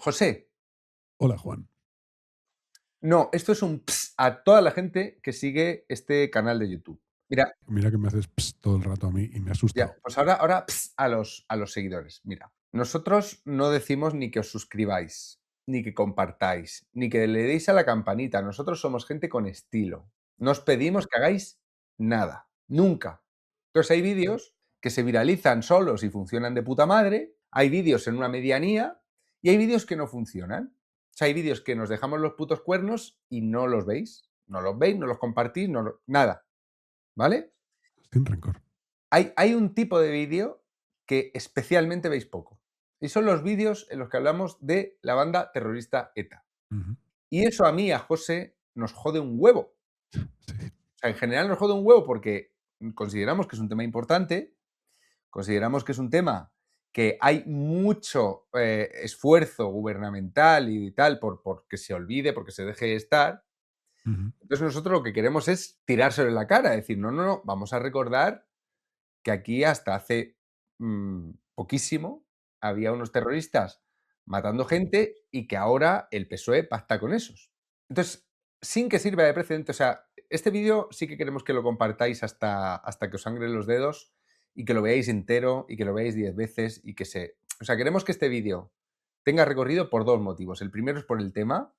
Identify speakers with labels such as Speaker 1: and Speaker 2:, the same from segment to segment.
Speaker 1: José,
Speaker 2: Hola, Juan.
Speaker 1: no, esto es un a toda la gente que sigue este canal de YouTube. Mira,
Speaker 2: Mira que me haces ps todo el rato a mí y me he
Speaker 1: ya,
Speaker 2: asustado.
Speaker 1: pues ahora a los seguidores. Mira, nosotros no decimos ni que os suscribáis, ni que compartáis, ni que le deis a la campanita. Nosotros somos gente con estilo. No os pedimos que hagáis nada, nunca. Entonces hay vídeos que se viralizan solos y funcionan de puta madre, hay vídeos en una medianía y hay vídeos que no funcionan. O sea, hay vídeos que nos dejamos los putos cuernos y no los veis. No los veis, no los compartís, nada. ¿Vale?
Speaker 2: Sin rencor.
Speaker 1: Hay un tipo de vídeo que especialmente veis poco. Y son los vídeos en los que hablamos de la banda terrorista ETA.
Speaker 2: Ujú.
Speaker 1: Y eso a mí, a José, nos jode un huevo.
Speaker 2: Sí.
Speaker 1: O sea, en general nos jode un huevo porque consideramos que es un tema importante, consideramos que es un tema que hay mucho esfuerzo gubernamental y tal por que se olvide, porque se deje de estar.
Speaker 2: Ujú.
Speaker 1: Entonces nosotros lo que queremos es tirárselo en la cara, decir, no, no, no, vamos a recordar que aquí hasta hace poquísimo había unos terroristas matando gente y que ahora el PSOE pacta con esos. Entonces, sin que sirva de precedente, o sea, este vídeo sí que queremos que lo compartáis hasta que os sangren los dedos y que lo veáis entero y que lo veáis 10 veces y que se... O sea, queremos que este vídeo tenga recorrido por dos motivos. El primero es por el tema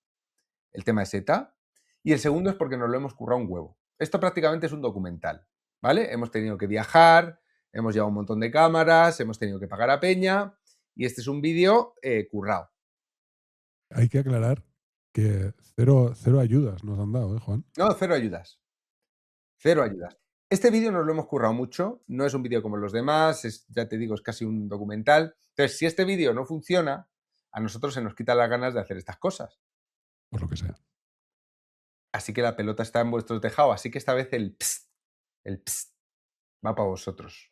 Speaker 1: es ETA, y el segundo es porque nos lo hemos currado un huevo. Esto prácticamente es un documental, ¿vale? Hemos tenido que viajar, hemos llevado un montón de cámaras, hemos tenido que pagar a peña, y este es un vídeo currado.
Speaker 2: Hay que aclarar que cero ayudas nos han dado, Juan?
Speaker 1: No, cero ayudas, cero ayudas. Este vídeo nos lo hemos currado mucho, no es un vídeo como los demás, ya te digo, es casi un documental. Entonces, si este vídeo no funciona, a nosotros se nos quitan las ganas de hacer estas cosas.
Speaker 2: Por lo que sea.
Speaker 1: Así que la pelota está en vuestro tejado, así que esta vez el psst va para vosotros.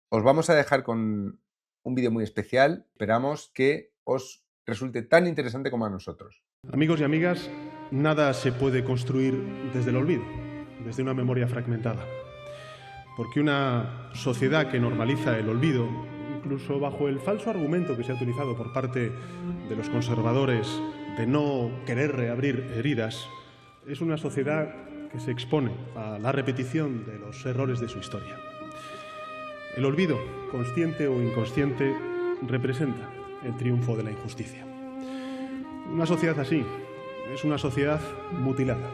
Speaker 1: Os vamos a dejar con un vídeo muy especial. Esperamos que os resulte tan interesante como a nosotros.
Speaker 3: Amigos y amigas, nada se puede construir desde el olvido, desde una memoria fragmentada. Porque una sociedad que normaliza el olvido, incluso bajo el falso argumento que se ha utilizado por parte de los conservadores de no querer reabrir heridas, es una sociedad que se expone a la repetición de los errores de su historia. El olvido, consciente o inconsciente, representa el triunfo de la injusticia. Una sociedad así es una sociedad mutilada,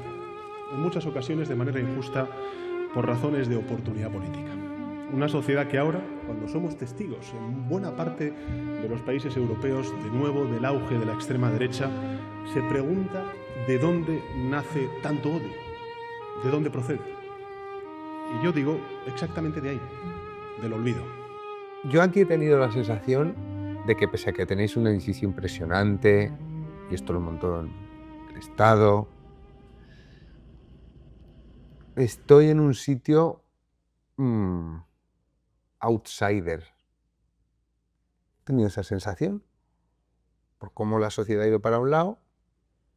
Speaker 3: en muchas ocasiones de manera injusta por razones de oportunidad política. Una sociedad que ahora, cuando somos testigos en buena parte de los países europeos de nuevo del auge de la extrema derecha, se pregunta de dónde nace tanto odio, de dónde procede. Y yo digo exactamente de ahí, del olvido.
Speaker 4: Yo aquí he tenido la sensación de que pese a que tenéis un edificio impresionante, y esto lo montó el Estado, estoy en un sitio outsider. He tenido esa sensación, por cómo la sociedad ha ido para un lado,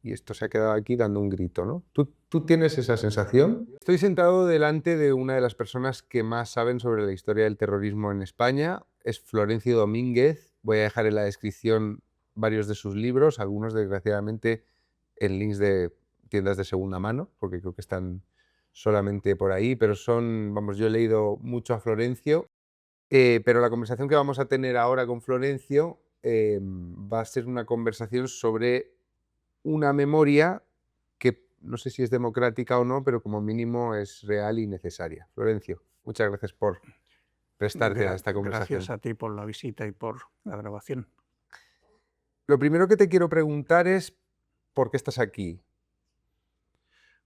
Speaker 4: y esto se ha quedado aquí dando un grito, ¿no? ¿Tú tienes esa sensación? Estoy sentado delante de una de las personas que más saben sobre la historia del terrorismo en España, es Florencio Domínguez. Voy a dejar en la descripción varios de sus libros, algunos desgraciadamente en links de tiendas de segunda mano, porque creo que están solamente por ahí, pero vamos, yo he leído mucho a Florencio, pero la conversación que vamos a tener ahora con Florencio va a ser una conversación sobre una memoria que no sé si es democrática o no, pero como mínimo es real y necesaria. Florencio, muchas gracias por prestarte a esta conversación.
Speaker 5: Gracias a ti por la visita y por la grabación.
Speaker 4: Lo primero que te quiero preguntar es ¿por qué estás aquí?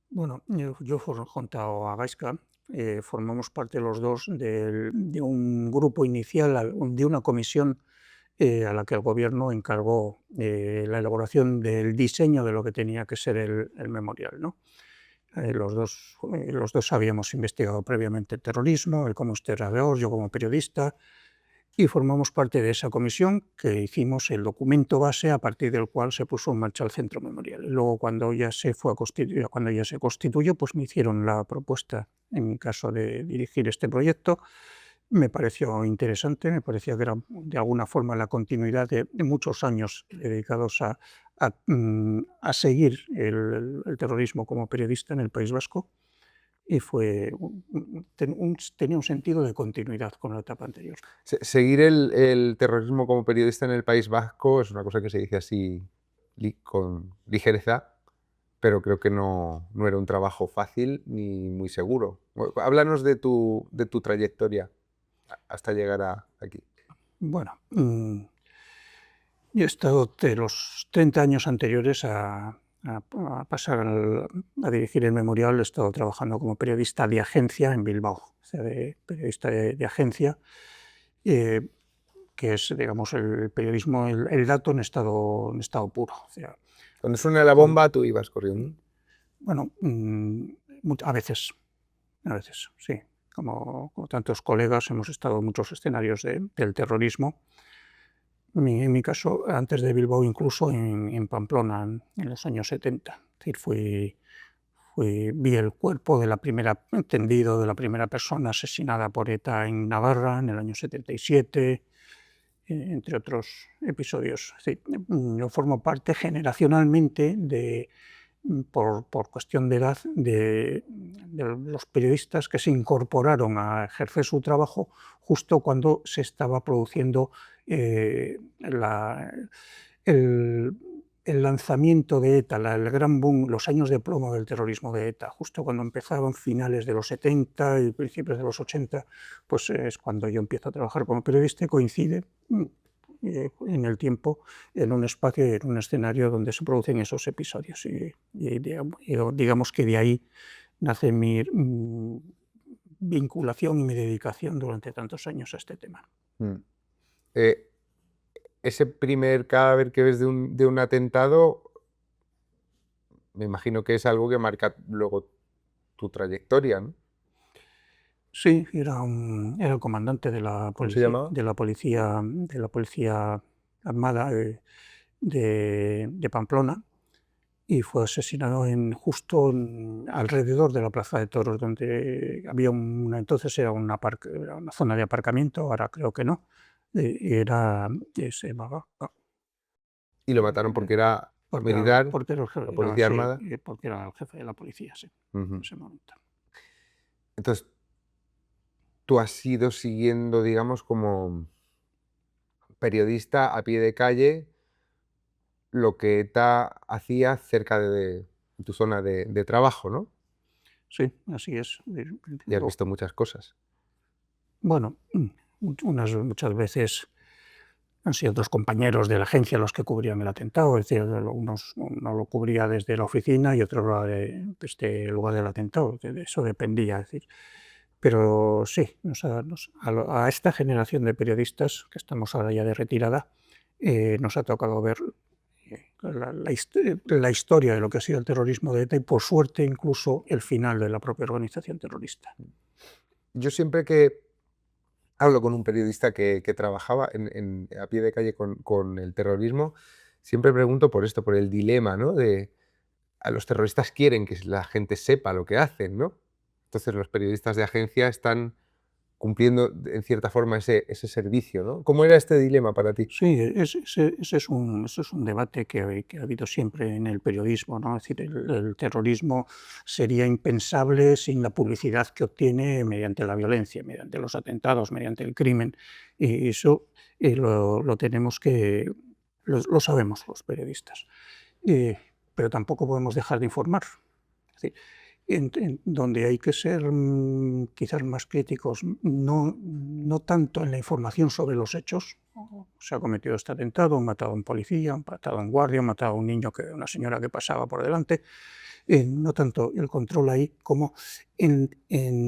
Speaker 5: Bueno, yo junto a Gaisca formamos parte los dos de un grupo inicial, de una comisión a la que el gobierno encargó la elaboración del diseño de lo que tenía que ser el memorial, ¿no? Los dos habíamos investigado previamente el terrorismo, él como historiador, yo como periodista, y formamos parte de esa comisión que hicimos el documento base a partir del cual se puso en marcha el Centro Memorial. Luego, cuando ya se constituyó, pues me hicieron la propuesta, en mi caso, de dirigir este proyecto. me pareció interesante, me parecía que era de alguna forma la continuidad de muchos años dedicados a seguir el terrorismo como periodista en el País Vasco, y tenía un sentido de continuidad con la etapa anterior.
Speaker 4: Seguir el terrorismo como periodista en el País Vasco es una cosa que se dice así con ligereza, pero creo que no era un trabajo fácil ni muy seguro. Háblanos de tu trayectoria hasta llegar aquí.
Speaker 5: Bueno, yo he estado de los 30 años anteriores a pasar a dirigir el Memorial, he estado trabajando como periodista de agencia en Bilbao, o sea, periodista de agencia, que es, digamos, el periodismo, el dato en estado puro. O sea,
Speaker 4: Cuando suena la bomba, tú ibas corriendo.
Speaker 5: bueno, a veces, sí. Como tantos colegas, hemos estado en muchos escenarios del terrorismo. En mi caso, antes de Bilbao, incluso en Pamplona, en los años 70. Es decir, vi el cuerpo tendido de la primera persona asesinada por ETA en Navarra en el año 77, entre otros episodios. Es decir, yo formo parte generacionalmente por cuestión de edad, de los periodistas que se incorporaron a ejercer su trabajo justo cuando se estaba produciendo el lanzamiento de ETA, el gran boom, los años de plomo del terrorismo de ETA, justo cuando empezaban finales de los 70 y principios de los 80, pues es cuando yo empiezo a trabajar como periodista y coincide en el tiempo, en un espacio, en un escenario donde se producen esos episodios. Y digamos que de ahí nace mi vinculación y mi dedicación durante tantos años a este tema.
Speaker 4: Ese primer cadáver que ves de un atentado, me imagino que es algo que marca luego tu trayectoria, ¿no?
Speaker 5: Sí, era el comandante de la
Speaker 4: ¿Cómo se
Speaker 5: policía,
Speaker 4: llamaba?
Speaker 5: de la policía armada de Pamplona, y fue asesinado justo alrededor de la Plaza de Toros, donde había entonces era una zona de aparcamiento, ahora creo que no, se llamaba...
Speaker 4: Y lo mataron porque era militar, la policía armada.
Speaker 5: Porque era el jefe de la policía, sí, en ese momento.
Speaker 4: Entonces, tú has ido siguiendo, digamos, como periodista a pie de calle lo que ETA hacía cerca de tu zona de trabajo, ¿no?
Speaker 5: Sí, así es.
Speaker 4: Y has visto muchas cosas.
Speaker 5: Bueno, muchas veces han sido otros compañeros de la agencia los que cubrían el atentado, es decir, uno lo cubría desde la oficina y otro desde el lugar del atentado, de eso dependía. Es decir, pero sí, a esta generación de periodistas, que estamos ahora ya de retirada, nos ha tocado ver la historia de lo que ha sido el terrorismo de ETA y, por suerte, incluso el final de la propia organización terrorista.
Speaker 4: Yo siempre que hablo con un periodista que trabajaba a pie de calle con el terrorismo, siempre pregunto por esto, por el dilema, ¿no? A los terroristas quieren que la gente sepa lo que hacen, ¿no? Entonces los periodistas de agencia están cumpliendo en cierta forma ese servicio, ¿no? ¿Cómo era este dilema para ti?
Speaker 5: Sí, ese es un debate que ha habido siempre en el periodismo, ¿no? Es decir, el terrorismo sería impensable sin la publicidad que obtiene mediante la violencia, mediante los atentados, mediante el crimen. Y eso lo tenemos lo sabemos los periodistas. Pero tampoco podemos dejar de informar. Es decir, donde hay que ser quizás más críticos, no tanto en la información sobre los hechos. Se ha cometido este atentado, han matado a un policía, han matado a un guardia, han matado a un niño, una señora que pasaba por delante. No tanto el control ahí como en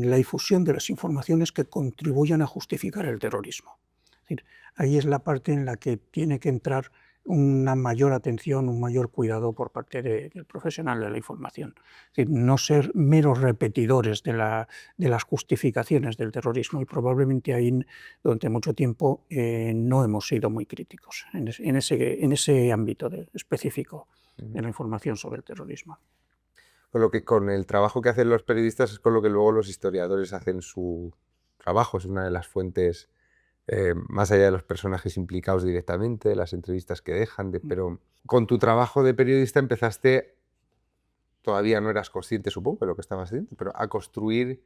Speaker 5: la difusión de las informaciones que contribuyan a justificar el terrorismo. Es decir, ahí es la parte en la que tiene que entrar una mayor atención, un mayor cuidado por parte del profesional de la información. Es decir, no ser meros repetidores de las justificaciones del terrorismo, y probablemente ahí durante mucho tiempo no hemos sido muy críticos en ese ámbito específico de la información sobre el terrorismo.
Speaker 4: Con el trabajo que hacen los periodistas es con lo que luego los historiadores hacen su trabajo, es una de las fuentes, más allá de los personajes implicados directamente, de las entrevistas que dejan, pero con tu trabajo de periodista empezaste, todavía no eras consciente, supongo, de lo que estabas haciendo, pero a construir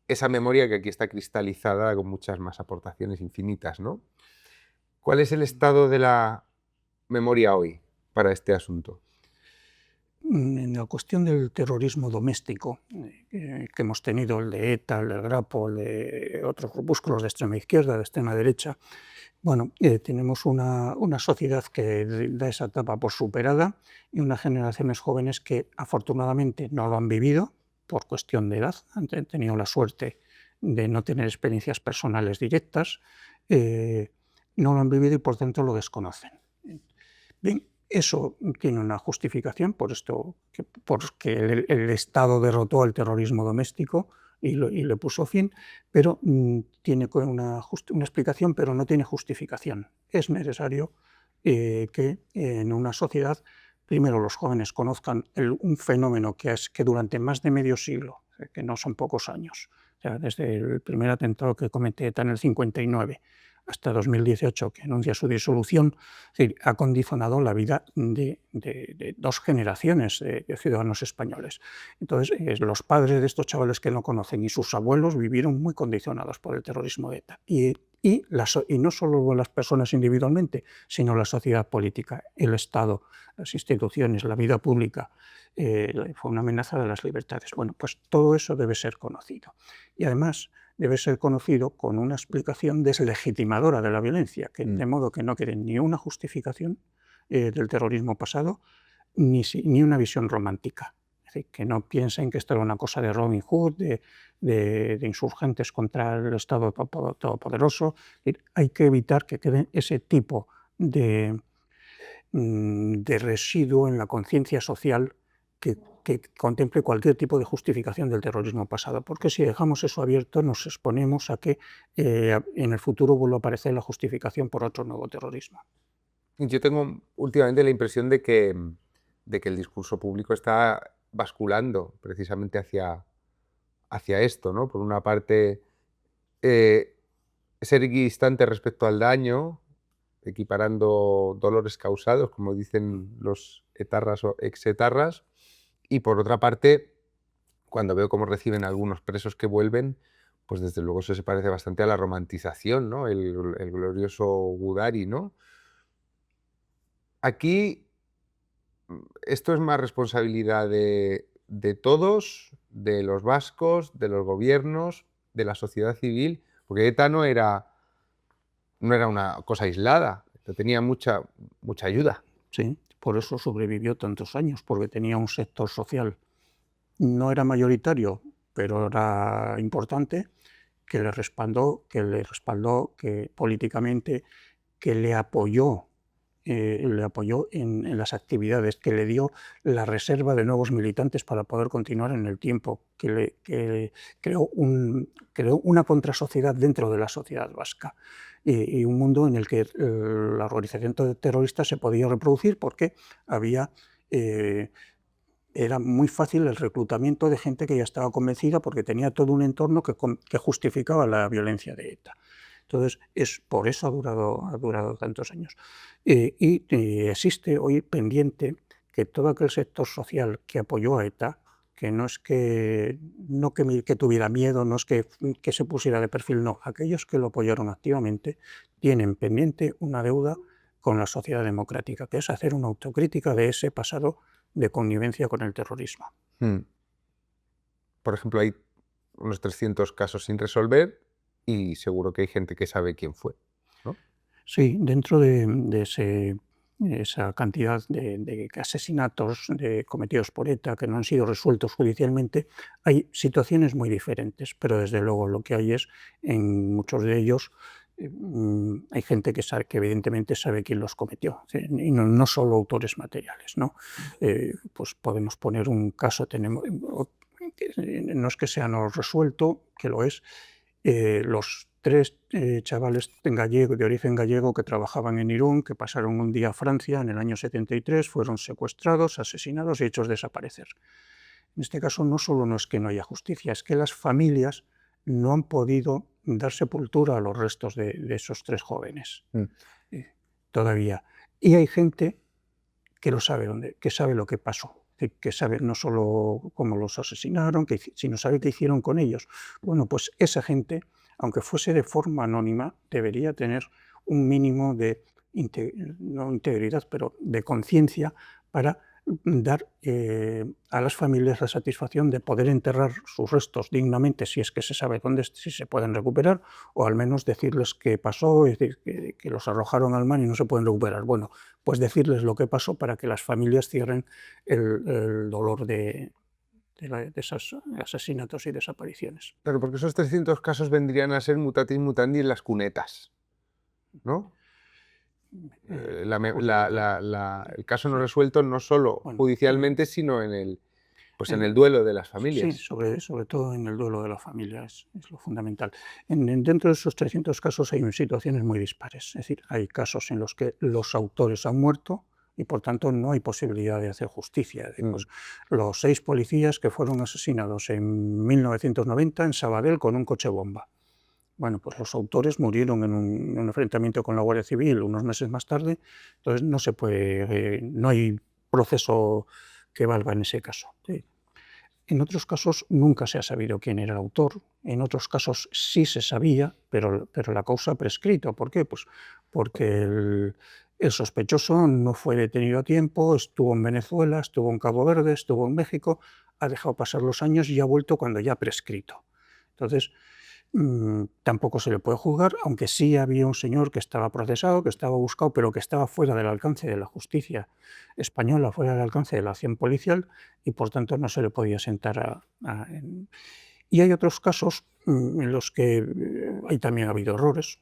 Speaker 4: esa memoria que aquí está cristalizada con muchas más aportaciones infinitas, ¿no? ¿Cuál es el estado de la memoria hoy para este asunto?
Speaker 5: En la cuestión del terrorismo doméstico que hemos tenido, el de ETA, el del Grapo, el de otros grupúsculos de extrema izquierda, de extrema derecha, bueno, tenemos una sociedad que da esa etapa por superada y unas generaciones jóvenes que afortunadamente no lo han vivido por cuestión de edad, han tenido la suerte de no tener experiencias personales directas, no lo han vivido y por tanto lo desconocen. Bien, eso tiene una justificación porque el Estado derrotó al terrorismo doméstico y le puso fin, pero tiene una explicación, pero no tiene justificación. Es necesario que en una sociedad, primero los jóvenes conozcan un fenómeno que durante más de medio siglo, que no son pocos años, o sea, desde el primer atentado que cometió ETA en el 59 hasta 2018, que anuncia su disolución, es decir, ha condicionado la vida de 2 generaciones de ciudadanos españoles. Entonces, los padres de estos chavales que no conocen y sus abuelos vivieron muy condicionados por el terrorismo de ETA. Y no solo las personas individualmente, sino la sociedad política, el Estado, las instituciones, la vida pública, fue una amenaza de las libertades. Bueno, pues todo eso debe ser conocido. Y además debe ser conocido con una explicación deslegitimadora de la violencia, de modo que no quede ni una justificación del terrorismo pasado, ni una visión romántica. Es decir, que no piensen que esto era una cosa de Robin Hood, de insurgentes contra el Estado todopoderoso. Hay que evitar que quede ese tipo de residuo en la conciencia social que contemple cualquier tipo de justificación del terrorismo pasado, porque si dejamos eso abierto nos exponemos a que en el futuro vuelva a aparecer la justificación por otro nuevo terrorismo.
Speaker 4: Yo tengo últimamente la impresión de que el discurso público está basculando precisamente hacia esto, ¿no? Por una parte, ser equidistante respecto al daño, equiparando dolores causados, como dicen los etarras o exetarras, y por otra parte, cuando veo cómo reciben algunos presos que vuelven, pues desde luego eso se parece bastante a la romantización, ¿no? El glorioso Gudari, ¿no? Aquí esto es más responsabilidad de todos, de los vascos, de los gobiernos, de la sociedad civil, porque ETA no era una cosa aislada, tenía mucha ayuda.
Speaker 5: Sí, por eso sobrevivió tantos años, porque tenía un sector social. No era mayoritario, pero era importante, que le respaldó, que políticamente, que le apoyó en las actividades, que le dio la reserva de nuevos militantes para poder continuar en el tiempo, que creó una contrasociedad dentro de la sociedad vasca y un mundo en el que la organización terrorista se podía reproducir porque era muy fácil el reclutamiento de gente que ya estaba convencida porque tenía todo un entorno que justificaba la violencia de ETA. Entonces, por eso ha durado tantos años. Y existe hoy pendiente que todo aquel sector social que apoyó a ETA, que no es que tuviera miedo, no es que se pusiera de perfil, no, aquellos que lo apoyaron activamente tienen pendiente una deuda con la sociedad democrática, que es hacer una autocrítica de ese pasado de connivencia con el terrorismo.
Speaker 4: Por ejemplo, hay unos 300 casos sin resolver y seguro que hay gente que sabe quién fue, ¿no?
Speaker 5: Sí, dentro de esa cantidad de asesinatos cometidos por ETA que no han sido resueltos judicialmente, hay situaciones muy diferentes, pero desde luego lo que hay es, en muchos de ellos, hay gente que evidentemente sabe quién los cometió, y no solo autores materiales, ¿no? Pues podemos poner un caso, no es que sea no resuelto, que lo es, los 3 chavales de origen gallego que trabajaban en Irún, que pasaron un día a Francia en el año 73, fueron secuestrados, asesinados y hechos desaparecer. En este caso no solo no es que no haya justicia, es que las familias no han podido dar sepultura a los restos de esos 3 jóvenes, todavía. Y hay gente que lo sabe que sabe lo que pasó, que sabe no solo cómo los asesinaron, sino sabe qué hicieron con ellos. Bueno, pues esa gente, aunque fuese de forma anónima, debería tener un mínimo de, no integridad, pero de conciencia para dar a las familias la satisfacción de poder enterrar sus restos dignamente, si es que se sabe dónde, si se pueden recuperar, o al menos decirles qué pasó, es decir, que los arrojaron al mar y no se pueden recuperar. Bueno, pues decirles lo que pasó para que las familias cierren el dolor de esos asesinatos y desapariciones.
Speaker 4: Claro, porque esos 300 casos vendrían a ser mutatis mutandis en las cunetas, ¿no? El caso no resuelto no solo judicialmente, sino en el duelo de las familias.
Speaker 5: Sí, sobre todo en el duelo de la familia es lo fundamental. Dentro de esos 300 casos hay situaciones muy dispares. Es decir, hay casos en los que los autores han muerto y por tanto no hay posibilidad de hacer justicia. Pues, los 6 policías que fueron asesinados en 1990 en Sabadell con un coche bomba. Bueno, pues los autores murieron en un enfrentamiento con la Guardia Civil unos meses más tarde, entonces no se puede, no hay proceso que valga en ese caso. Sí. En otros casos nunca se ha sabido quién era el autor, en otros casos sí se sabía, pero la causa ha prescrito. ¿Por qué? Pues porque el sospechoso no fue detenido a tiempo, estuvo en Venezuela, estuvo en Cabo Verde, estuvo en México, ha dejado pasar los años y ha vuelto cuando ya ha prescrito. Entonces, tampoco se le puede juzgar, aunque sí había un señor que estaba procesado, que estaba buscado, pero que estaba fuera del alcance de la justicia española, fuera del alcance de la acción policial, y por tanto no se le podía sentar Y hay otros casos en los que también ha habido errores.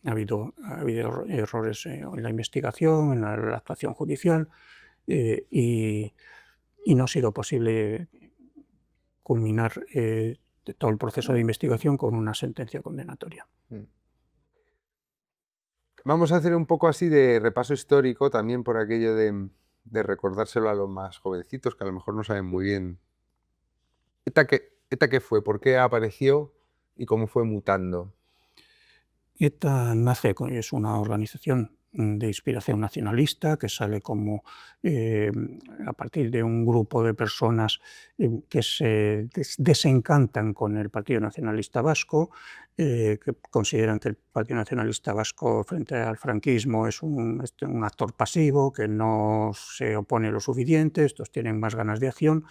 Speaker 5: Ha habido errores en la investigación, en la actuación judicial, y no ha sido posible culminar todo el proceso de investigación con una sentencia condenatoria.
Speaker 4: Vamos a hacer un poco así de repaso histórico, también por aquello de recordárselo a los más jovencitos, que a lo mejor no saben muy bien. ¿ETA qué fue? ¿Por qué apareció? ¿Y cómo fue mutando?
Speaker 5: ETA es una organización de inspiración nacionalista que sale como a partir de un grupo de personas que se desencantan con el Partido Nacionalista Vasco, que consideran que el Partido Nacionalista Vasco frente al franquismo es un actor pasivo, que no se opone lo suficiente, estos tienen más ganas de acción,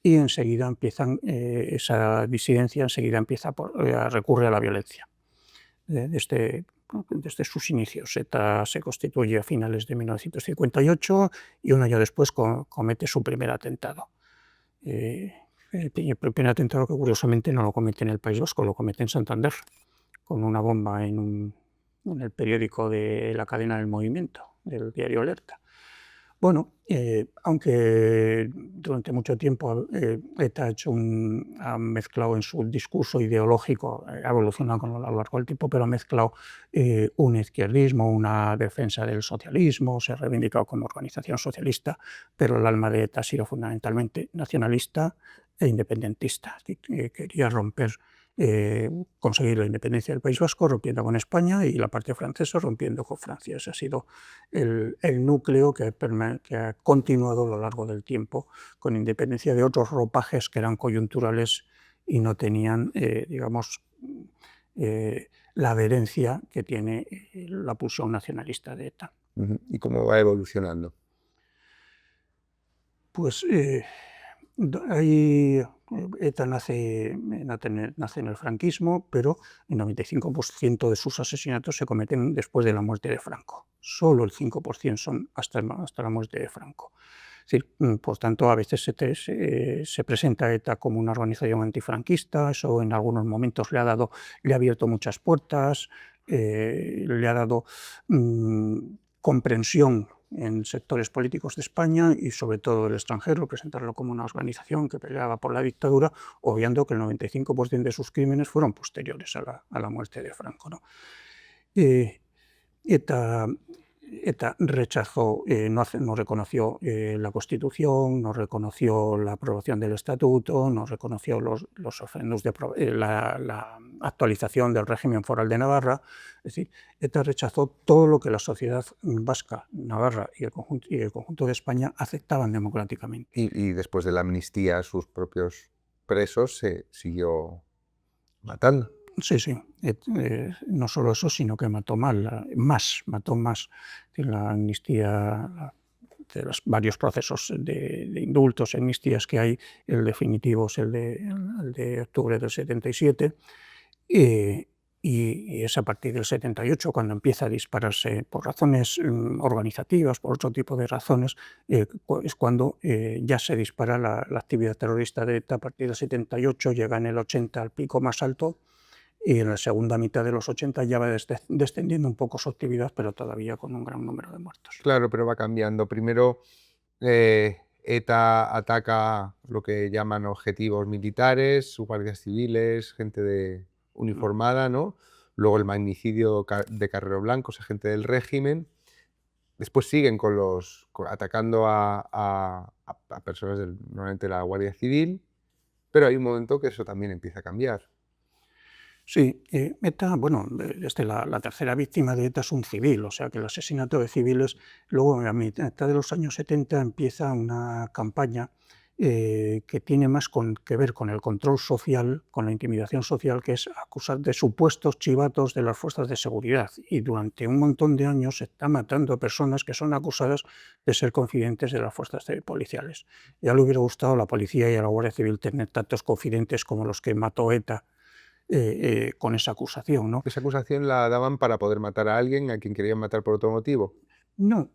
Speaker 5: y enseguida esa disidencia empieza a recurrir a la violencia. Desde sus inicios. ETA se constituye a finales de 1958 y un año después comete su primer atentado. El primer atentado que curiosamente no lo comete en el País Vasco, lo comete en Santander, con una bomba en el periódico de la cadena del Movimiento, del diario Alerta. Bueno, aunque durante mucho tiempo ETA ha mezclado en su discurso ideológico, ha evolucionado a lo largo del tiempo, pero ha mezclado un izquierdismo, una defensa del socialismo, se ha reivindicado como organización socialista, pero el alma de ETA ha sido fundamentalmente nacionalista e independentista. Quería conseguir la independencia del País Vasco rompiendo con España y la parte francesa rompiendo con Francia. Ese ha sido el núcleo que ha continuado a lo largo del tiempo, con independencia de otros ropajes que eran coyunturales y no tenían, la adherencia que tiene la pulsión nacionalista de ETA.
Speaker 4: ¿Y cómo va evolucionando?
Speaker 5: Pues ETA nace en el franquismo, pero el 95% de sus asesinatos se cometen después de la muerte de Franco. Solo el 5% son hasta la muerte de Franco. Es decir, por tanto, a veces se presenta ETA como una organización antifranquista, eso en algunos momentos le ha abierto muchas puertas, le ha dado comprensión en sectores políticos de España y sobre todo del extranjero, presentarlo como una organización que peleaba por la dictadura, obviando que el 95% de sus crímenes fueron posteriores a la muerte de Franco, ¿no? ETA ETA rechazó, no reconoció la Constitución, no reconoció la aprobación del Estatuto, no reconoció los referendos la actualización del régimen foral de Navarra. Es decir, ETA rechazó todo lo que la sociedad vasca, Navarra y el conjunto de España aceptaban democráticamente.
Speaker 4: Y después de la amnistía a sus propios presos se siguió matando.
Speaker 5: Sí, sí. No solo eso, sino que mató más. La amnistía, de los varios procesos de indultos, amnistías que hay, el definitivo es el de octubre del 77, y es a partir del 78 cuando empieza a dispararse por razones organizativas, por otro tipo de razones, es cuando ya se dispara la actividad terrorista de ETA. A partir del 78 llega en el 80 al pico más alto, y en la segunda mitad de los 80 ya va descendiendo un poco su actividad, pero todavía con un gran número de muertos.
Speaker 4: Claro, pero va cambiando. Primero ETA ataca lo que llaman objetivos militares, guardias civiles, gente uniformada, ¿no? Luego el magnicidio de Carrero Blanco, esa gente del régimen. Después siguen atacando a personas normalmente la Guardia Civil, pero hay un momento que eso también empieza a cambiar.
Speaker 5: Sí, ETA, bueno, la tercera víctima de ETA es un civil, o sea que el asesinato de civiles. Luego, a mitad de los años 70 empieza una campaña que tiene más que ver con el control social, con la intimidación social, que es acusar de supuestos chivatos de las fuerzas de seguridad. Y durante un montón de años se está matando a personas que son acusadas de ser confidentes de las fuerzas policiales. Ya le hubiera gustado a la policía y a la Guardia Civil tener tantos confidentes como los que mató ETA. Con esa acusación, ¿no?
Speaker 4: Esa acusación la daban para poder matar a alguien a quien querían matar por otro motivo.
Speaker 5: No.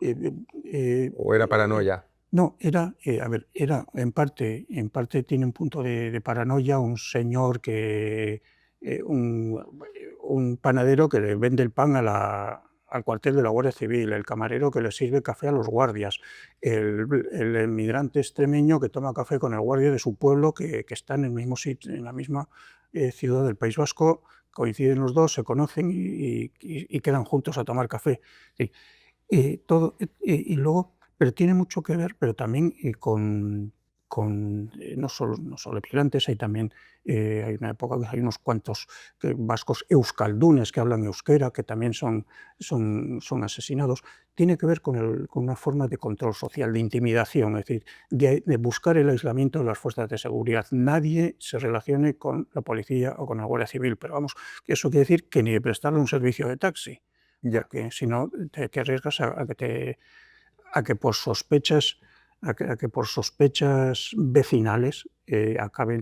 Speaker 4: ¿O era paranoia?
Speaker 5: No, era en parte tiene un punto de paranoia. Un señor un panadero que le vende el pan al cuartel de la Guardia Civil, el camarero que le sirve café a los guardias, el inmigrante extremeño que toma café con el guardia de su pueblo que está en el mismo sitio, en la misma ciudad del País Vasco. Coinciden los dos, se conocen y quedan juntos a tomar café. Sí. Todo, y luego, pero tiene mucho que ver, pero también con no solo emigrantes, hay también, hay una época que hay unos cuantos vascos euskaldunes que hablan euskera, que también son asesinados. Tiene que ver con una forma de control social, de intimidación, es decir, de buscar el aislamiento de las fuerzas de seguridad. Nadie se relacione con la policía o con la Guardia Civil, pero vamos, que eso quiere decir que ni de prestarle un servicio de taxi. Ya que si no te arriesgas a que por sospechas vecinales acabe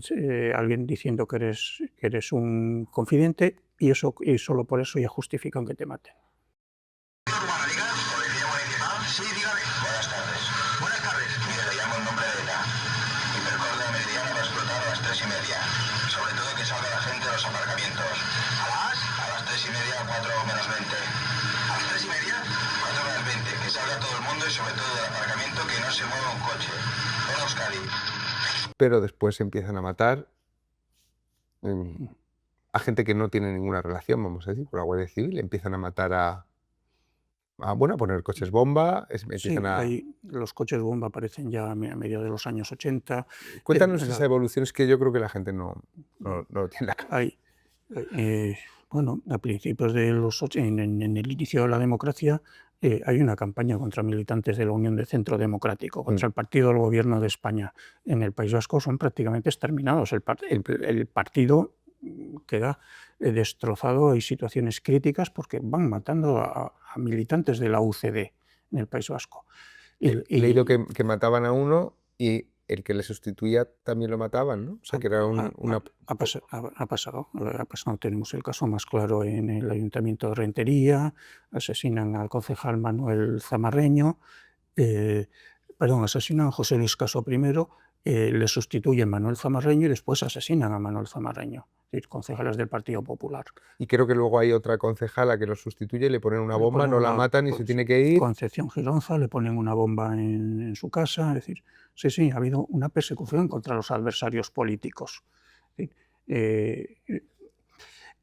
Speaker 5: alguien diciendo que eres un confidente, y solo por eso ya justifican que te maten.
Speaker 6: Sí, dígame. Buenas tardes. Buenas tardes. Mire, le llamo en nombre de ETA. Hipercor de Meridiana va a explotar a las 3:30. Sobre todo que salga la gente a los aparcamientos. ¿A las 3:30, 4 menos 20. ¿A las 3:30? 4 menos 20. Que salga todo el mundo y sobre todo del aparcamiento que no se mueva un coche. Hola, Euskadi.
Speaker 4: Pero después empiezan a matar a gente que no tiene ninguna relación, vamos a decir, con la Guardia Civil. Empiezan a matar a poner coches bomba.
Speaker 5: Los coches bomba aparecen ya a mediados de los años 80.
Speaker 4: Cuéntanos esa evolución, es que yo creo que la gente no lo tiene acá.
Speaker 5: Bueno, a principios de los 80, en el inicio de la democracia, hay una campaña contra militantes de la Unión de Centro Democrático, contra el partido del Gobierno de España. En el País Vasco son prácticamente exterminados. El partido queda destrozado. Hay situaciones críticas porque van matando a militantes de la UCD en el País Vasco.
Speaker 4: He leído que mataban a uno y el que le sustituía también lo mataban, ¿no? O sea, que era
Speaker 5: Ha pasado. Tenemos el caso más claro en el Ayuntamiento de Rentería. Asesinan al concejal Manuel Zamarreño. Asesinan a José Luis Caso primero, le sustituyen Manuel Zamarreño y después asesinan a Manuel Zamarreño, es decir, concejales del Partido Popular.
Speaker 4: Y creo que luego hay otra concejala que lo sustituye y le ponen una bomba, no la matan y se tiene que ir.
Speaker 5: Concepción Gironza, le ponen una bomba en su casa. Es decir, sí, ha habido una persecución contra los adversarios políticos.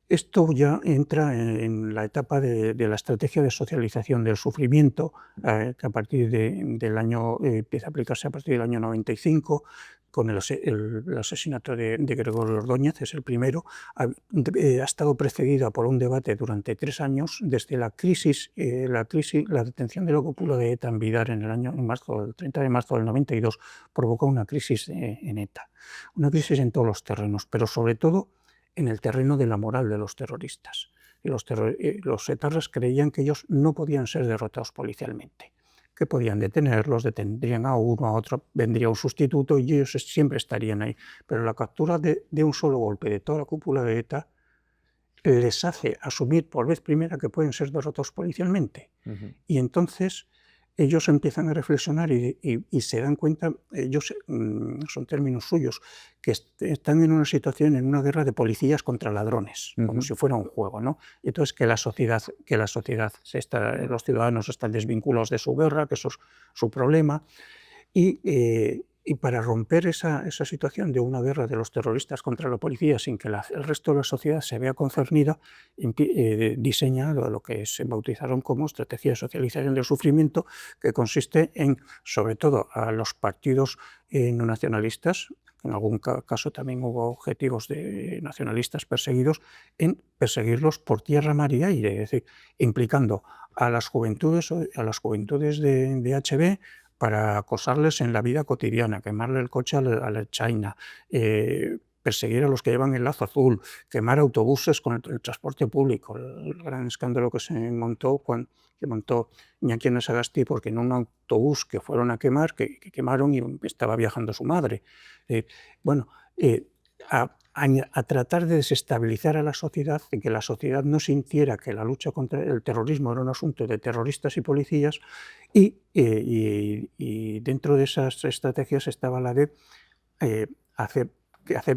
Speaker 5: Esto ya entra en la etapa de la estrategia de socialización del sufrimiento, que a partir del año empieza a aplicarse a partir del año 95, con el asesinato de Gregorio Ordóñez, es el primero. Ha estado precedida por un debate durante 3 años, desde la detención de la cúpula de ETA en Vidar el 30 de marzo del 92, provocó una crisis en ETA, una crisis en todos los terrenos, pero sobre todo en el terreno de la moral de los terroristas. Y los etarras creían que ellos no podían ser derrotados policialmente, que podían detenerlos, detendrían a uno, a otro, vendría un sustituto y ellos siempre estarían ahí. Pero la captura de un solo golpe de toda la cúpula de ETA les hace asumir por vez primera que pueden ser derrotados policialmente. Y entonces ellos empiezan a reflexionar y se dan cuenta, ellos son términos suyos, que están en una situación, en una guerra de policías contra ladrones, como si fuera un juego, ¿no? Y entonces que los ciudadanos están desvinculados de su guerra, que eso es su problema, y para romper esa situación de una guerra de los terroristas contra la policía sin que el resto de la sociedad se vea concernida, diseña lo que se bautizaron como estrategia de socialización del sufrimiento, que consiste en, sobre todo, a los partidos no nacionalistas, en algún caso también hubo objetivos de nacionalistas perseguidos, en perseguirlos por tierra, mar y aire, es decir, implicando a las juventudes de HB, para acosarles en la vida cotidiana, quemarle el coche a la China, perseguir a los que llevan el lazo azul, quemar autobuses con el transporte público. El gran escándalo que se montó Iñaki Sagasti, porque en un autobús que fueron a quemar, que quemaron y estaba viajando su madre. A tratar de desestabilizar a la sociedad, en que la sociedad no sintiera que la lucha contra el terrorismo era un asunto de terroristas y policías, y dentro de esas estrategias estaba la de hacer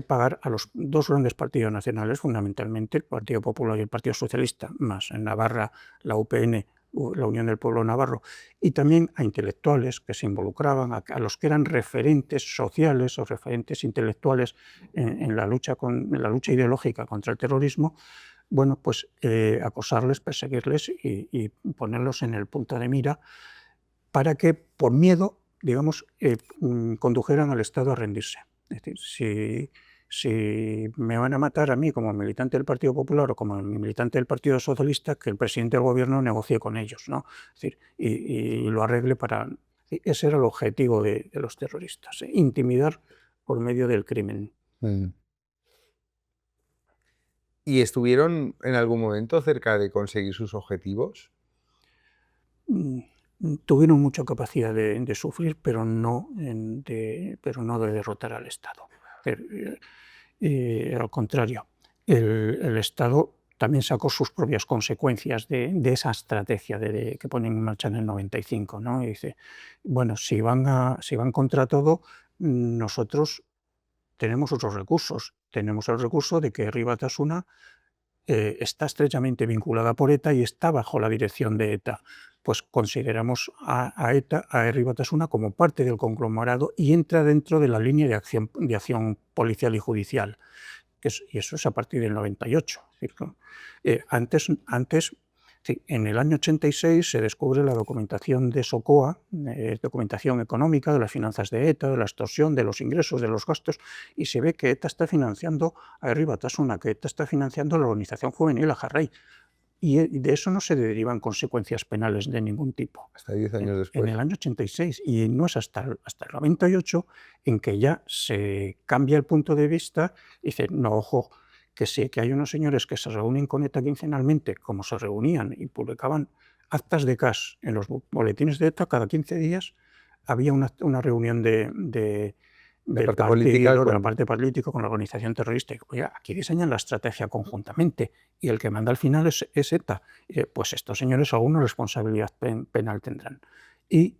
Speaker 5: pagar a los dos grandes partidos nacionales, fundamentalmente el Partido Popular y el Partido Socialista, más en Navarra la UPN, la Unión del Pueblo Navarro, y también a intelectuales que se involucraban, a los que eran referentes sociales o referentes intelectuales en la lucha ideológica contra el terrorismo, acosarles, perseguirles y ponerlos en el punto de mira para que, por miedo, digamos, condujeran al Estado a rendirse. Es decir, si me van a matar a mí como militante del Partido Popular o como militante del Partido Socialista, que el presidente del gobierno negocie con ellos, ¿no? Es decir, y lo arregle para... Ese era el objetivo de los terroristas, intimidar por medio del crimen.
Speaker 4: ¿Y estuvieron en algún momento cerca de conseguir sus objetivos?
Speaker 5: Tuvieron mucha capacidad de sufrir, pero no de derrotar al Estado. Al contrario, el Estado también sacó sus propias consecuencias de esa estrategia que ponen en marcha en el 95, ¿no? Y dice, bueno, si van contra todo, nosotros tenemos otros recursos. Tenemos el recurso de que Herri Batasuna está estrechamente vinculada por ETA y está bajo la dirección de ETA. Pues consideramos a ETA, a Herri Batasuna, como parte del conglomerado y entra dentro de la línea de acción policial y judicial. Y eso es a partir del 98. Antes, en el año 86 se descubre la documentación de SOCOA, documentación económica de las finanzas de ETA, de la extorsión, de los ingresos, de los gastos, y se ve que ETA está financiando a Herri Batasuna, que ETA está financiando a la organización juvenil, a Jarray. Y de eso no se derivan consecuencias penales de ningún tipo.
Speaker 4: Hasta 10 años después.
Speaker 5: En el año 86. Y no es hasta el 98 en que ya se cambia el punto de vista y dice, no, ojo, que sí, que hay unos señores que se reúnen con ETA quincenalmente, como se reunían y publicaban actas de CAS en los boletines de ETA cada 15 días, había una reunión de la parte política con la organización terrorista. Y, oye, aquí diseñan la estrategia conjuntamente y el que manda al final es ETA. Pues estos señores alguna responsabilidad penal tendrán. Y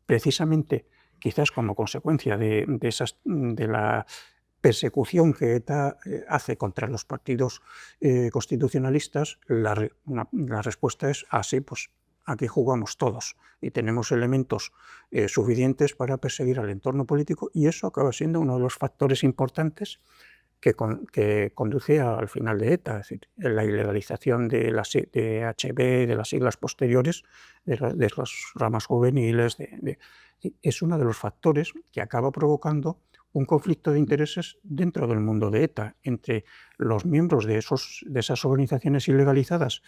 Speaker 5: precisamente, quizás como consecuencia de la persecución que ETA hace contra los partidos constitucionalistas, la respuesta es así, pues aquí jugamos todos y tenemos elementos suficientes para perseguir al entorno político, y eso acaba siendo uno de los factores importantes que conduce al final de ETA, es decir, la ilegalización de HB, de las siglas posteriores, de las ramas juveniles, es uno de los factores que acaba provocando un conflicto de intereses dentro del mundo de ETA, entre los miembros de esas organizaciones ilegalizadas,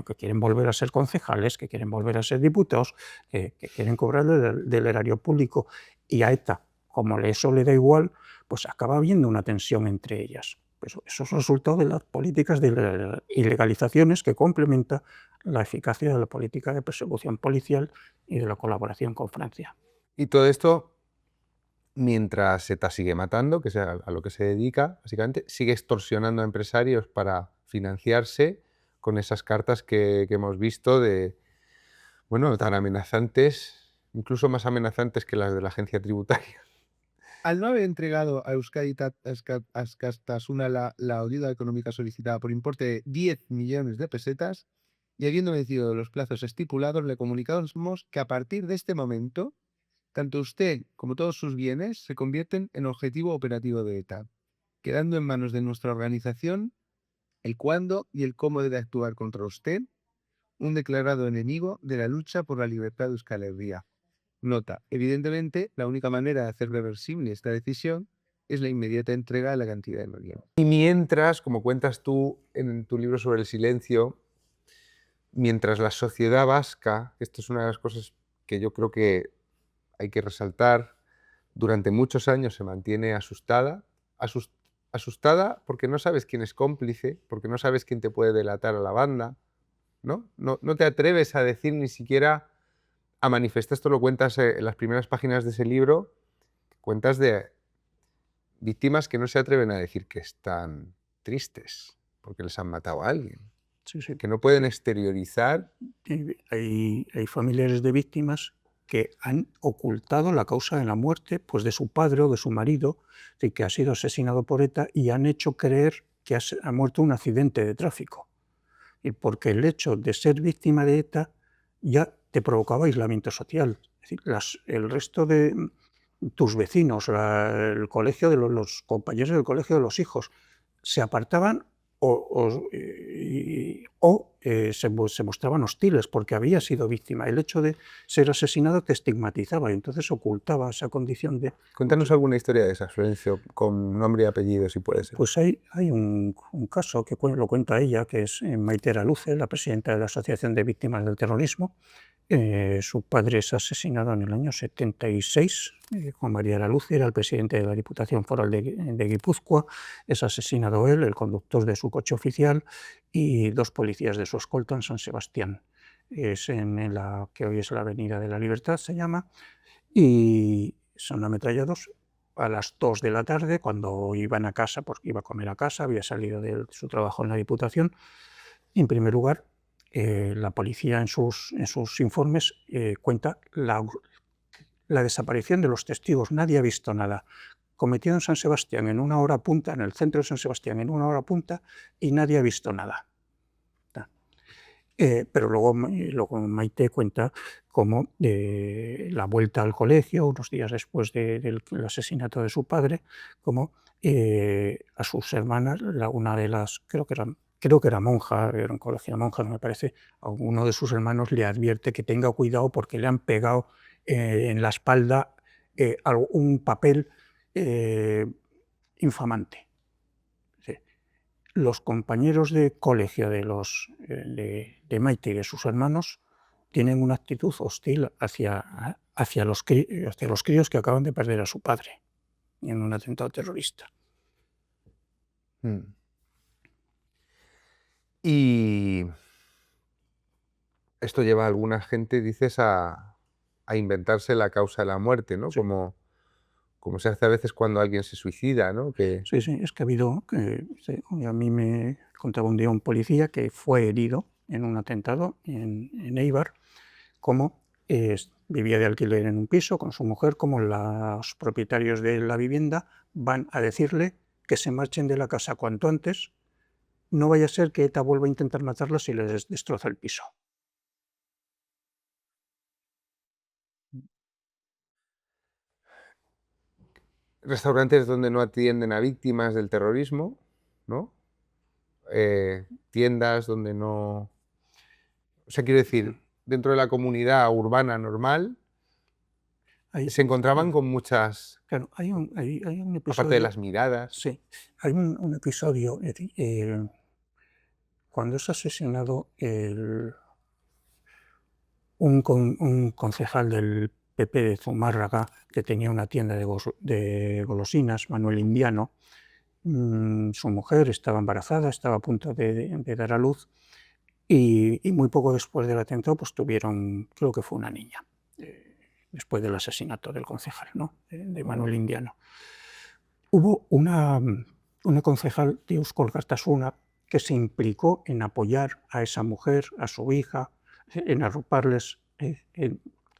Speaker 5: que quieren volver a ser concejales, que quieren volver a ser diputados, que quieren cobrar del erario público, y a ETA, como eso le da igual, pues acaba habiendo una tensión entre ellas. Pues eso es resultado de las políticas de ilegalizaciones que complementa la eficacia de la política de persecución policial y de la colaboración con Francia.
Speaker 4: Y todo esto, mientras ETA sigue matando, que es a lo que se dedica, básicamente, sigue extorsionando a empresarios para financiarse con esas cartas que hemos visto tan amenazantes, incluso más amenazantes que las de la agencia tributaria.
Speaker 7: Al no haber entregado a Euskadi Askatasuna la ayuda económica solicitada por importe de 10 millones de pesetas y habiendo vencido los plazos estipulados, le comunicamos que a partir de este momento, tanto usted como todos sus bienes se convierten en objetivo operativo de ETA, quedando en manos de nuestra organización el cuándo y el cómo debe actuar contra usted, un declarado enemigo de la lucha por la libertad de Euskal Herria. Nota, evidentemente, la única manera de hacer reversible esta decisión es la inmediata entrega de la cantidad de millones.
Speaker 4: Y mientras, como cuentas tú en tu libro sobre el silencio, mientras la sociedad vasca, esto es una de las cosas que yo creo que hay que resaltar, durante muchos años se mantiene asustada porque no sabes quién es cómplice, porque no sabes quién te puede delatar a la banda, ¿no? No te atreves a decir ni siquiera, a manifestar, esto lo cuentas en las primeras páginas de ese libro, cuentas de víctimas que no se atreven a decir que están tristes porque les han matado a alguien,
Speaker 5: Sí, sí.
Speaker 4: que no pueden exteriorizar.
Speaker 5: Hay familiares de víctimas que han ocultado la causa de la muerte, pues, de su padre o de su marido, que ha sido asesinado por ETA, y han hecho creer que ha muerto en un accidente de tráfico. Y porque el hecho de ser víctima de ETA ya te provocaba aislamiento social. Es decir, el resto de tus vecinos, el colegio de los compañeros del colegio de los hijos, se apartaban o se mostraban hostiles porque había sido víctima. El hecho de ser asesinado te estigmatizaba y entonces ocultaba esa condición de...
Speaker 4: Cuéntanos alguna historia de esa, Florencio, con nombre y apellido, si puede ser.
Speaker 5: Pues hay un caso que lo cuenta ella, que es Maite Araluce, la presidenta de la Asociación de Víctimas del Terrorismo. Su padre es asesinado en el año 76. Juan María Araluce era el presidente de la Diputación Foral de Guipúzcoa. Es asesinado él, el conductor de su coche oficial y 2 policías de su escolta en San Sebastián. Es en la que hoy es la Avenida de la Libertad, se llama, y son ametrallados a las 2 de la tarde, cuando iban a casa, porque iba a comer a casa, había salido de su trabajo en la Diputación. En primer lugar, la policía en sus informes cuenta la desaparición de los testigos. Nadie ha visto nada. Cometido en San Sebastián en una hora punta, en el centro de San Sebastián en una hora punta, y nadie ha visto nada. Pero luego Maite cuenta cómo la vuelta al colegio, unos días después del asesinato de su padre, cómo a sus hermanas, una de las, creo que era monja, era un colegio de monjas, me parece, a uno de sus hermanos le advierte que tenga cuidado porque le han pegado en la espalda un papel infamante. Los compañeros de colegio de Maite y de sus hermanos tienen una actitud hostil hacia los críos que acaban de perder a su padre en un atentado terrorista.
Speaker 4: Y esto lleva a alguna gente, dices, a inventarse la causa de la muerte, ¿no?
Speaker 5: Sí.
Speaker 4: Como se hace a veces cuando alguien se suicida, ¿no?
Speaker 5: Sí, es que ha habido... a mí me contaba un día un policía que fue herido en un atentado en Eibar, como vivía de alquiler en un piso con su mujer, como los propietarios de la vivienda van a decirle que se marchen de la casa cuanto antes, no vaya a ser que ETA vuelva a intentar matarlos y les destroza el piso.
Speaker 4: restaurantes donde no atienden a víctimas del terrorismo, ¿no? Tiendas donde no... O sea, quiero decir, dentro de la comunidad urbana normal
Speaker 5: Hay,
Speaker 4: se encontraban con muchas,
Speaker 5: claro, hay un
Speaker 4: aparte de
Speaker 5: episodio,
Speaker 4: las miradas.
Speaker 5: sí, hay un episodio, cuando es asesinado un concejal del PP de Zumárraga, que tenía una tienda de golosinas, Manuel Indiano. Su mujer estaba embarazada, estaba a punto de dar a luz, y muy poco después del atentado pues tuvieron, creo que fue una niña, después del asesinato del concejal, ¿no? de Manuel Indiano. Hubo una concejal de Euskal Kartasuna que se implicó en apoyar a esa mujer, a su hija, en arroparles,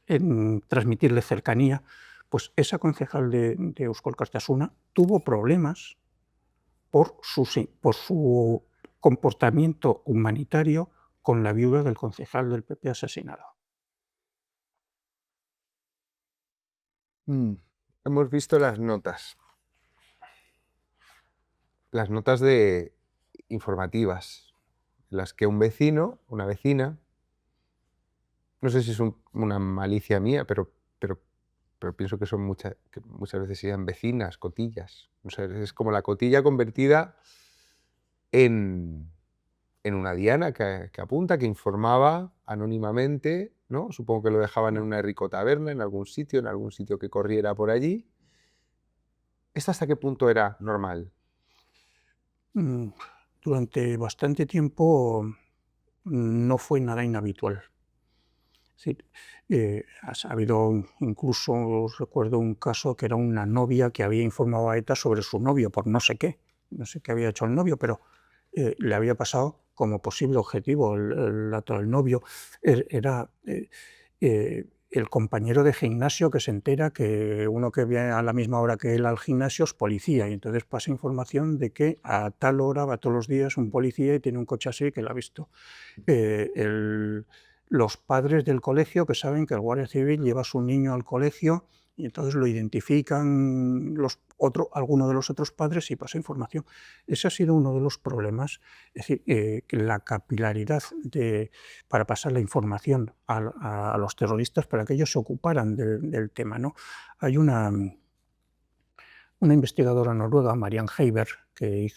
Speaker 5: en transmitirle cercanía. Pues esa concejal de Euskal Kartasuna tuvo problemas por su comportamiento humanitario con la viuda del concejal del PP asesinado.
Speaker 4: Hemos visto las notas de informativas, en las que un vecino, una vecina, no sé si es una malicia mía, pero pienso que son que muchas veces serían vecinas, cotillas. O sea, es como la cotilla convertida en una diana que apunta, que informaba anónimamente, ¿no? Supongo que lo dejaban en una ricotaberna, en algún sitio que corriera por allí. ¿Esto hasta qué punto era normal?
Speaker 5: Durante bastante tiempo no fue nada inhabitual. Sí, ha habido incluso, recuerdo un caso que era una novia que había informado a ETA sobre su novio por no sé qué había hecho el novio, pero le había pasado como posible objetivo el dato del novio. Era el compañero de gimnasio que se entera que uno que viene a la misma hora que él al gimnasio es policía, y entonces pasa información de que a tal hora va todos los días un policía y tiene un coche así que lo ha visto. Los padres del colegio que saben que el Guardia Civil lleva a su niño al colegio y entonces lo identifican algunos de los otros padres y pasa información. Ese ha sido uno de los problemas, es decir, que la capilaridad para pasar la información a los terroristas para que ellos se ocuparan del tema, ¿no? Hay una investigadora noruega, Marianne Heiber, que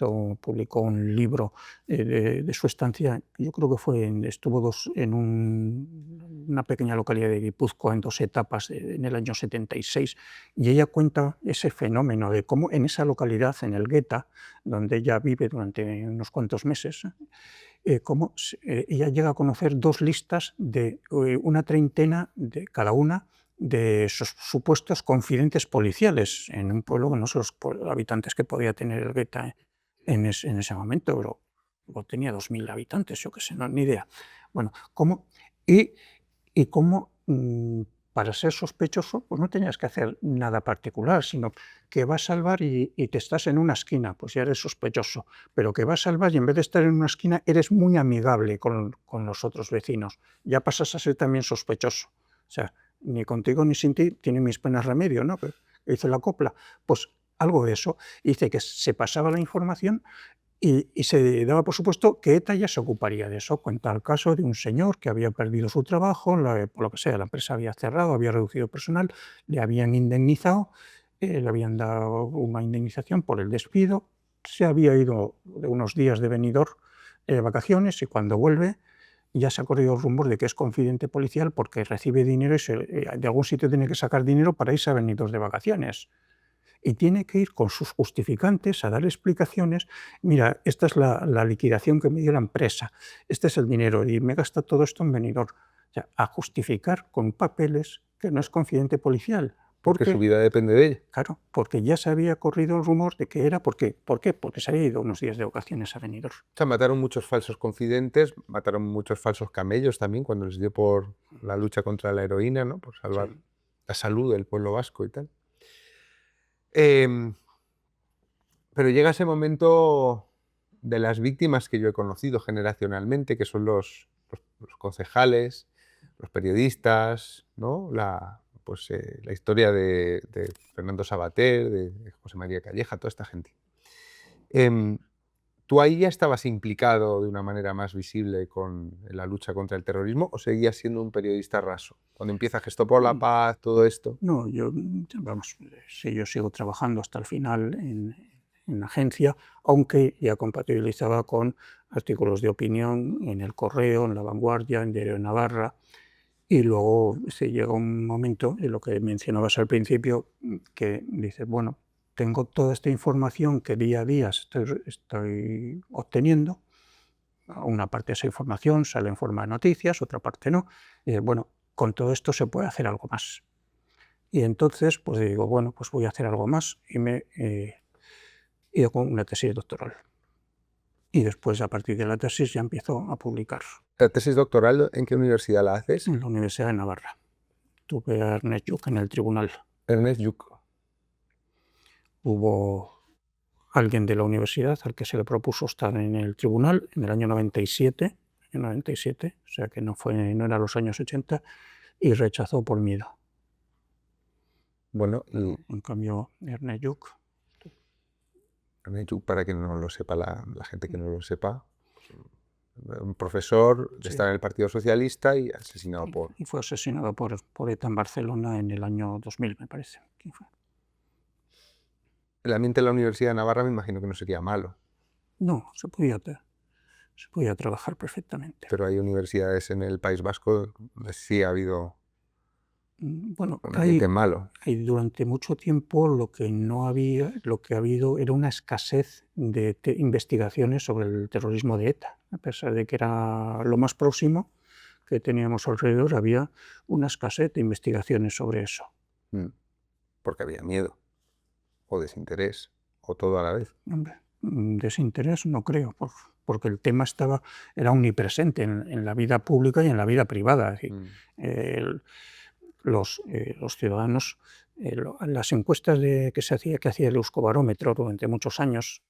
Speaker 5: publicó un libro de su estancia. Yo creo que estuvo en una pequeña localidad de Guipúzcoa en 2 etapas en el año 76, y ella cuenta ese fenómeno de cómo en esa localidad, en el Gueta, donde ella vive durante unos cuantos meses, cómo ella llega a conocer 2 listas de una treintena de cada una de esos supuestos confidentes policiales en un pueblo que no sé los habitantes que podía tener el Gueta en ese momento, pero tenía 2000 habitantes, yo qué sé, no, ni idea. Bueno, cómo para ser sospechoso pues no tenías que hacer nada particular, sino que vas a salvar y te estás en una esquina, pues ya eres sospechoso, pero que vas a salvar y en vez de estar en una esquina eres muy amigable con los otros vecinos, ya pasas a ser también sospechoso. O sea, ni contigo ni sin ti tiene mis penas remedio, ¿no? Que hice la copla. Pues algo de eso. Dice que se pasaba la información y se daba por supuesto que ETA ya se ocuparía de eso. Cuenta el caso de un señor que había perdido su trabajo, por lo que sea, la empresa había cerrado, había reducido personal, le habían indemnizado, le habían dado una indemnización por el despido, se había ido de unos días de venidor de vacaciones y cuando vuelve ya se ha corrido el rumor de que es confidente policial porque recibe dinero y de algún sitio tiene que sacar dinero para irse a venidor de vacaciones. Y tiene que ir con sus justificantes a dar explicaciones. Mira, esta es la liquidación que me dio la empresa, este es el dinero y me gasta todo esto en venidor. O sea, a justificar con papeles que no es confidente policial.
Speaker 4: Porque su vida depende de ella.
Speaker 5: Claro, porque ya se había corrido el rumor de que era ¿por qué? Porque se había ido unos días de vacaciones a Benidorm.
Speaker 4: O sea, mataron muchos falsos confidentes, mataron muchos falsos camellos también cuando les dio por la lucha contra la heroína, ¿no? Por salvar la salud del pueblo vasco y tal. Pero llega ese momento de las víctimas que yo he conocido generacionalmente, que son los concejales, los periodistas, ¿no? pues la historia de Fernando Savater, de José María Calleja, toda esta gente. ¿Tú ahí ya estabas implicado de una manera más visible con la lucha contra el terrorismo o seguías siendo un periodista raso? Cuando empieza Gesto por la Paz, todo esto.
Speaker 5: No, vamos, sí, yo sigo trabajando hasta el final en la agencia, aunque ya compatibilizaba con artículos de opinión en El Correo, en La Vanguardia, en Diario de Navarra, y luego se llega un momento, en lo que mencionabas al principio, que dices, bueno, tengo toda esta información que día a día estoy obteniendo. Una parte de esa información sale en forma de noticias, otra parte no. Y bueno, con todo esto se puede hacer algo más. Y entonces, pues digo, bueno, pues voy a hacer algo más y me he ido con una tesis doctoral. Y después, a partir de la tesis, ya empiezo a publicar.
Speaker 4: ¿La tesis doctoral en qué universidad la haces?
Speaker 5: En la Universidad de Navarra. Tuve a Ernest Lluch en el tribunal.
Speaker 4: Ernest Lluch.
Speaker 5: Hubo alguien de la universidad al que se le propuso estar en el tribunal en el año 97, o sea que no era los años 80, y rechazó por miedo.
Speaker 4: Bueno,
Speaker 5: En cambio, Ernest Lluch,
Speaker 4: para que no lo sepa la gente que no lo sepa, un profesor
Speaker 5: Sí.
Speaker 4: estaba en el Partido Socialista y asesinado por...
Speaker 5: y fue asesinado por ETA en Barcelona en el año 2000, me parece. ¿Quién fue?
Speaker 4: El ambiente de la Universidad de Navarra me imagino que no sería malo,
Speaker 5: No, se podía trabajar perfectamente.
Speaker 4: pero hay universidades en el País Vasco donde sí ha habido
Speaker 5: Bueno,
Speaker 4: un ambiente malo.
Speaker 5: durante mucho tiempo lo que ha habido era una escasez de investigaciones sobre el terrorismo de ETA. A pesar de que era lo más próximo que teníamos alrededor, había una escasez de investigaciones sobre eso.
Speaker 4: Porque había miedo, o desinterés, o todo a la vez.
Speaker 5: Hombre, desinterés no creo, porque el tema era omnipresente en la vida pública y en la vida privada. Es decir, los ciudadanos, las encuestas que hacía el Euskobarómetro durante muchos años,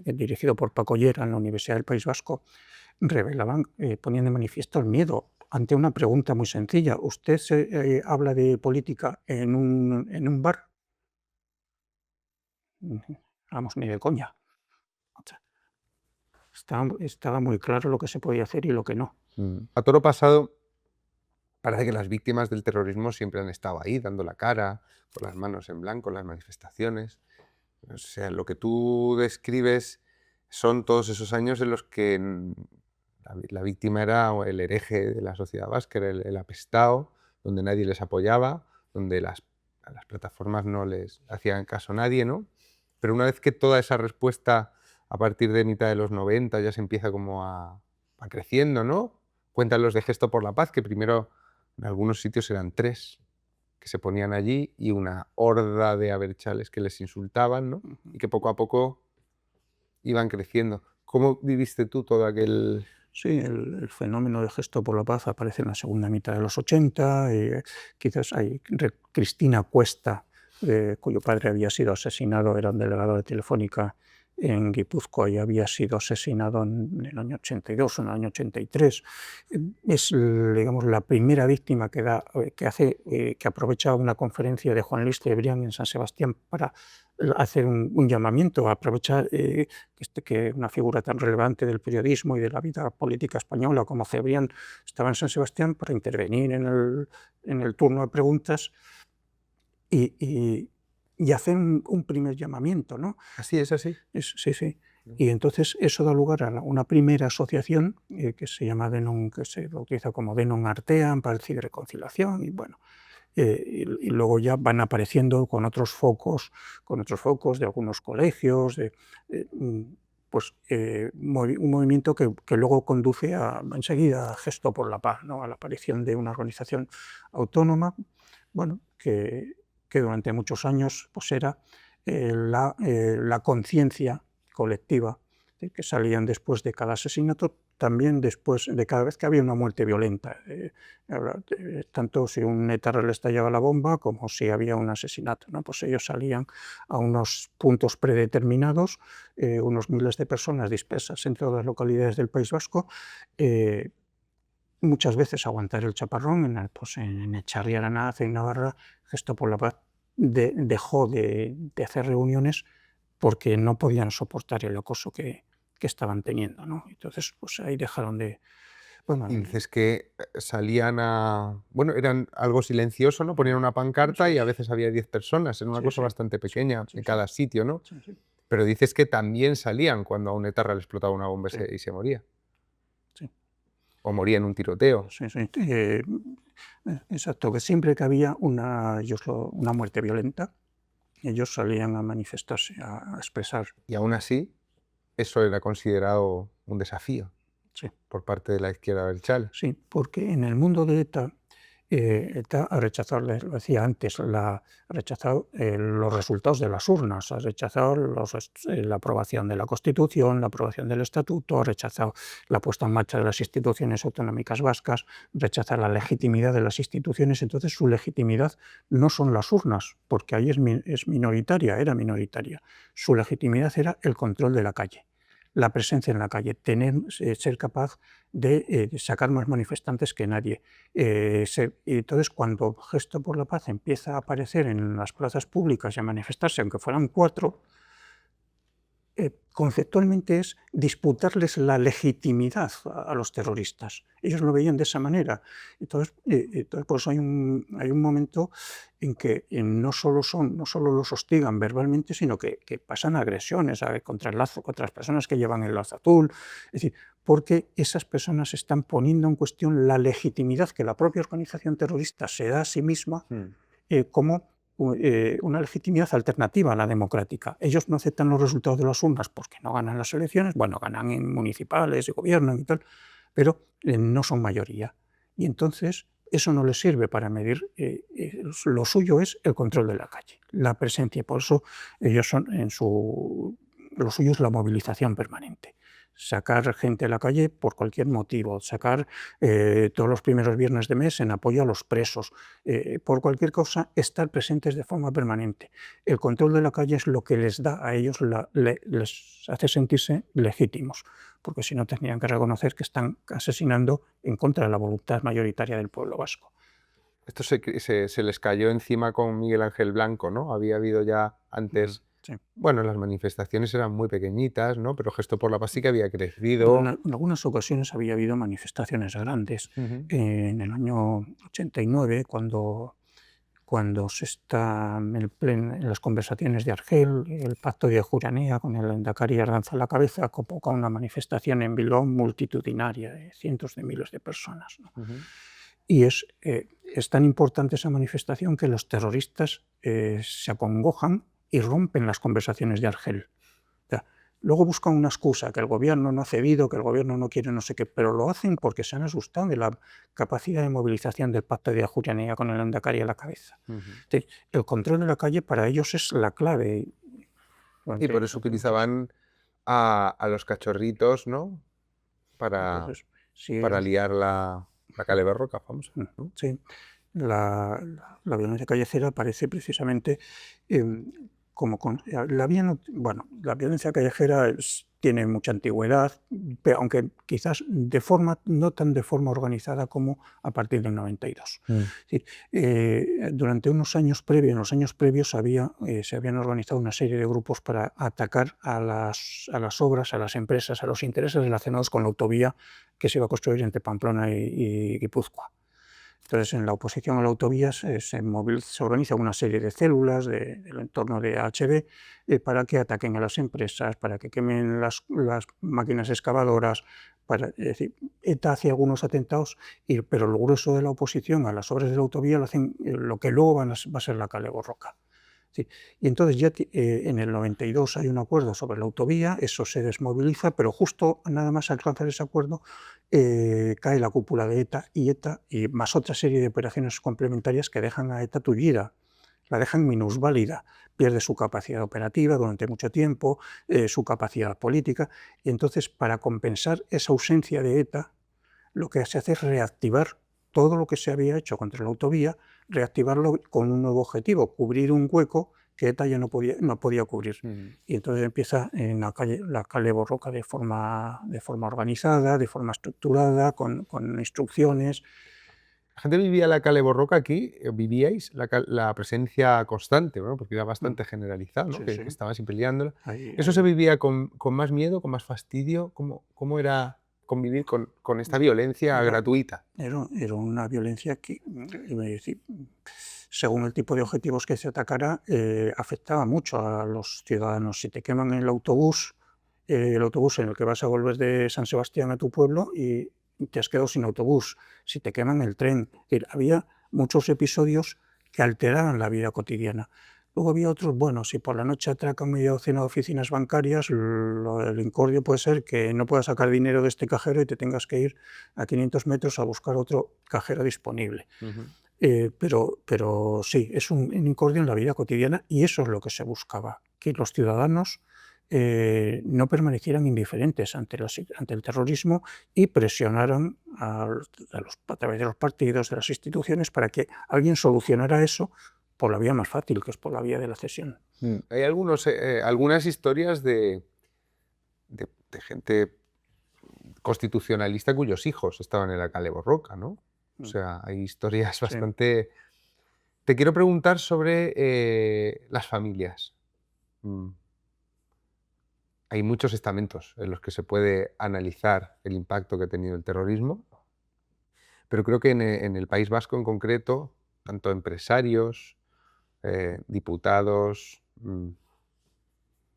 Speaker 5: dirigido por Paco Llera en la Universidad del País Vasco, revelaban, ponían de manifiesto el miedo ante una pregunta muy sencilla. ¿Usted habla de política en un bar? Vamos, ni de coña. O sea, estaba muy claro lo que se podía hacer y lo que no.
Speaker 4: A toro pasado, parece que las víctimas del terrorismo siempre han estado ahí, dando la cara, con las manos en blanco, en las manifestaciones. O sea, lo que tú describes son todos esos años en los que la víctima era el hereje de la sociedad vasca, era el apestado, donde nadie les apoyaba, donde a las plataformas no les hacían caso a nadie, ¿no? Pero una vez que toda esa respuesta, a partir de mitad de los 90, ya se empieza como a creciendo, ¿no? Cuentan los de Gesto por la Paz, que primero en algunos sitios eran 3 que se ponían allí y una horda de abertzales que les insultaban, ¿no? Y que poco a poco iban creciendo. ¿Cómo viviste tú todo aquel...?
Speaker 5: Sí, el fenómeno de Gesto por la Paz aparece en la segunda mitad de los 80. Quizás hay Cristina Cuesta, cuyo padre había sido asesinado, era un delegado de Telefónica en Guipúzcoa y había sido asesinado en el año 82 o en el año 83. Es, digamos, la primera víctima que aprovecha una conferencia de Juan Luis Cebrián en San Sebastián para hacer un llamamiento, aprovechar que una figura tan relevante del periodismo y de la vida política española como Cebrián estaba en San Sebastián para intervenir en el turno de preguntas y hacer un primer llamamiento, ¿no?
Speaker 4: ¿Así es así?
Speaker 5: Sí. Y entonces eso da lugar a una primera asociación que se llama que se bautiza como Denon Artean, Paz y Reconciliación, y bueno, y luego ya van apareciendo con otros focos de algunos colegios, un movimiento que luego conduce enseguida a Gesto por la Paz, ¿no? A la aparición de una organización autónoma, bueno, que durante muchos años pues era la conciencia colectiva, que salían después de cada asesinato, también después de cada vez que había una muerte violenta, tanto si un etarra le estallaba la bomba como si había un asesinato, ¿no? Pues ellos salían a unos puntos predeterminados, unos miles de personas dispersas en todas las localidades del País Vasco, muchas veces aguantar el chaparrón. En Echarri, Aranaz, en Navarra, Gesto por la Paz dejó de hacer reuniones porque no podían soportar el acoso que estaban teniendo, ¿no? Entonces, pues ahí dejaron de... Bueno,
Speaker 4: Y dices que salían a... Bueno, eran algo silencioso, ¿no? Ponían una pancarta y a veces había 10 personas, era una
Speaker 5: sí,
Speaker 4: cosa
Speaker 5: sí,
Speaker 4: bastante pequeña
Speaker 5: sí,
Speaker 4: en
Speaker 5: sí,
Speaker 4: cada sitio, ¿no?
Speaker 5: sí, sí,
Speaker 4: Pero dices que también salían cuando a un etarra le explotaba una bomba
Speaker 5: sí,
Speaker 4: y se moría.
Speaker 5: sí.
Speaker 4: O moría en un tiroteo.
Speaker 5: Sí, sí, exacto, que siempre que había una muerte violenta, ellos salían a manifestarse, a expresar.
Speaker 4: Y aún así, eso era considerado un desafío
Speaker 5: Sí,
Speaker 4: por parte de la izquierda del Chal.
Speaker 5: sí, porque en el mundo de ETA, ETA ha rechazado, lo decía antes, ha rechazado los resultados de las urnas, ha rechazado la aprobación de la Constitución, la aprobación del Estatuto, ha rechazado la puesta en marcha de las instituciones autonómicas vascas, rechaza la legitimidad de las instituciones. Entonces su legitimidad no son las urnas, porque ahí es minoritaria, era minoritaria. Su legitimidad era el control de la calle, la presencia en la calle, ser capaz de sacar más manifestantes que nadie. Y entonces, cuando Gesto por la Paz empieza a aparecer en las plazas públicas y a manifestarse, aunque fueran 4, conceptualmente es disputarles la legitimidad a los terroristas. Ellos lo veían de esa manera. Entonces pues hay un momento en que no solo los hostigan verbalmente, sino que pasan agresiones contra las personas que llevan el lazo azul. Es decir, porque esas personas están poniendo en cuestión la legitimidad que la propia organización terrorista se da a sí misma como una legitimidad alternativa a la democrática. Ellos no aceptan los resultados de las urnas porque no ganan las elecciones, bueno, ganan en municipales, gobiernan y tal, pero no son mayoría. Y entonces eso no les sirve para medir, lo suyo es el control de la calle, la presencia, y por eso ellos lo suyo es la movilización permanente. Sacar gente a la calle por cualquier motivo, sacar todos los primeros viernes de mes en apoyo a los presos, por cualquier cosa, estar presentes de forma permanente. El control de la calle es lo que les da a ellos, les hace sentirse legítimos, porque si no tendrían que reconocer que están asesinando en contra de la voluntad mayoritaria del pueblo vasco.
Speaker 4: Esto se les cayó encima con Miguel Ángel Blanco, ¿no? Había habido ya antes...
Speaker 5: Sí.
Speaker 4: Bueno, las manifestaciones eran muy pequeñitas, ¿no? Pero Gesto por la Paz sí que había crecido.
Speaker 5: En algunas ocasiones había habido manifestaciones grandes. En el año 89, cuando se está en las conversaciones de Argel, el pacto de Ajuria con el Lehendakari Ardanza a la cabeza, convoca una manifestación en Bilbao multitudinaria de cientos de miles de personas, ¿no? Y es tan importante esa manifestación que los terroristas se acongojan y rompen las conversaciones de Argel. O sea, luego buscan una excusa, que el gobierno no ha cedido, que el gobierno no quiere no sé qué, pero lo hacen porque se han asustado de la capacidad de movilización del pacto de Ajuria con el Lehendakari a la cabeza. El control de la calle para ellos es la clave.
Speaker 4: Y por eso utilizaban a los cachorritos, ¿no? Para liar la Cale Barroca famosa, ¿no?
Speaker 5: Sí, la violencia callejera aparece precisamente como la violencia callejera tiene mucha antigüedad, pero aunque quizás no tan de forma organizada como a partir del 92. Es decir, durante en los años previos se habían organizado una serie de grupos para atacar a las obras, a las empresas, a los intereses relacionados con la autovía que se iba a construir entre Pamplona y Guipúzcoa. Entonces, en la oposición a la autovía se organiza una serie de células del entorno de AHB para que ataquen a las empresas, para que quemen las máquinas excavadoras. Es decir, ETA hacía algunos atentados, pero el grueso de la oposición a las obras de la autovía lo que luego va a ser la Cale Borroca. Sí. Y entonces ya en el 92 hay un acuerdo sobre la autovía, eso se desmoviliza, pero justo nada más alcanzar ese acuerdo cae la cúpula de ETA y más otra serie de operaciones complementarias que dejan a ETA tullida, la dejan minusválida, pierde su capacidad operativa durante mucho tiempo, su capacidad política, y entonces para compensar esa ausencia de ETA, lo que se hace es reactivar todo lo que se había hecho contra la autovía, reactivarlo con un nuevo objetivo, cubrir un hueco que ETA ya no podía cubrir.
Speaker 1: Ujú.
Speaker 5: Y entonces empieza en la Cale Borroca de forma organizada, de forma estructurada, con instrucciones.
Speaker 4: La gente vivía la Cale Borroca aquí, vivíais la presencia constante, ¿no? Porque era bastante generalizado, ¿no?
Speaker 5: Sí,
Speaker 4: Que
Speaker 5: sí.
Speaker 4: estaban siempre liándola.
Speaker 5: Ahí-
Speaker 4: ¿Eso se
Speaker 5: ahí-
Speaker 4: vivía con más miedo, con más fastidio? ¿Cómo era convivir con esta violencia
Speaker 5: Era-
Speaker 4: gratuita?
Speaker 5: Era una violencia que, según el tipo de objetivos que se atacara, afectaba mucho a los ciudadanos. Si te queman el autobús en el que vas a volver de San Sebastián a tu pueblo y te has quedado sin autobús, si te queman el tren. Es decir, había muchos episodios que alteraban la vida cotidiana. Luego había otros, bueno, si por la noche atracan media docena de oficinas bancarias, el incordio puede ser que no puedas sacar dinero de este cajero y te tengas que ir a 500 metros a buscar otro cajero disponible. Pero sí, es un incordio en la vida cotidiana y eso es lo que se buscaba, que los ciudadanos no permanecieran indiferentes ante el terrorismo y presionaran a través de los partidos, de las instituciones, para que alguien solucionara eso por la vía más fácil, que es por la vía de la cesión.
Speaker 4: Hay algunas historias de gente constitucionalista cuyos hijos estaban en la Cale Borroca, ¿no? O sea, hay historias
Speaker 5: Sí.
Speaker 4: bastante... Te quiero preguntar sobre las familias. Hay muchos estamentos en los que se puede analizar el impacto que ha tenido el terrorismo, pero creo que en el País Vasco en concreto, tanto empresarios, diputados,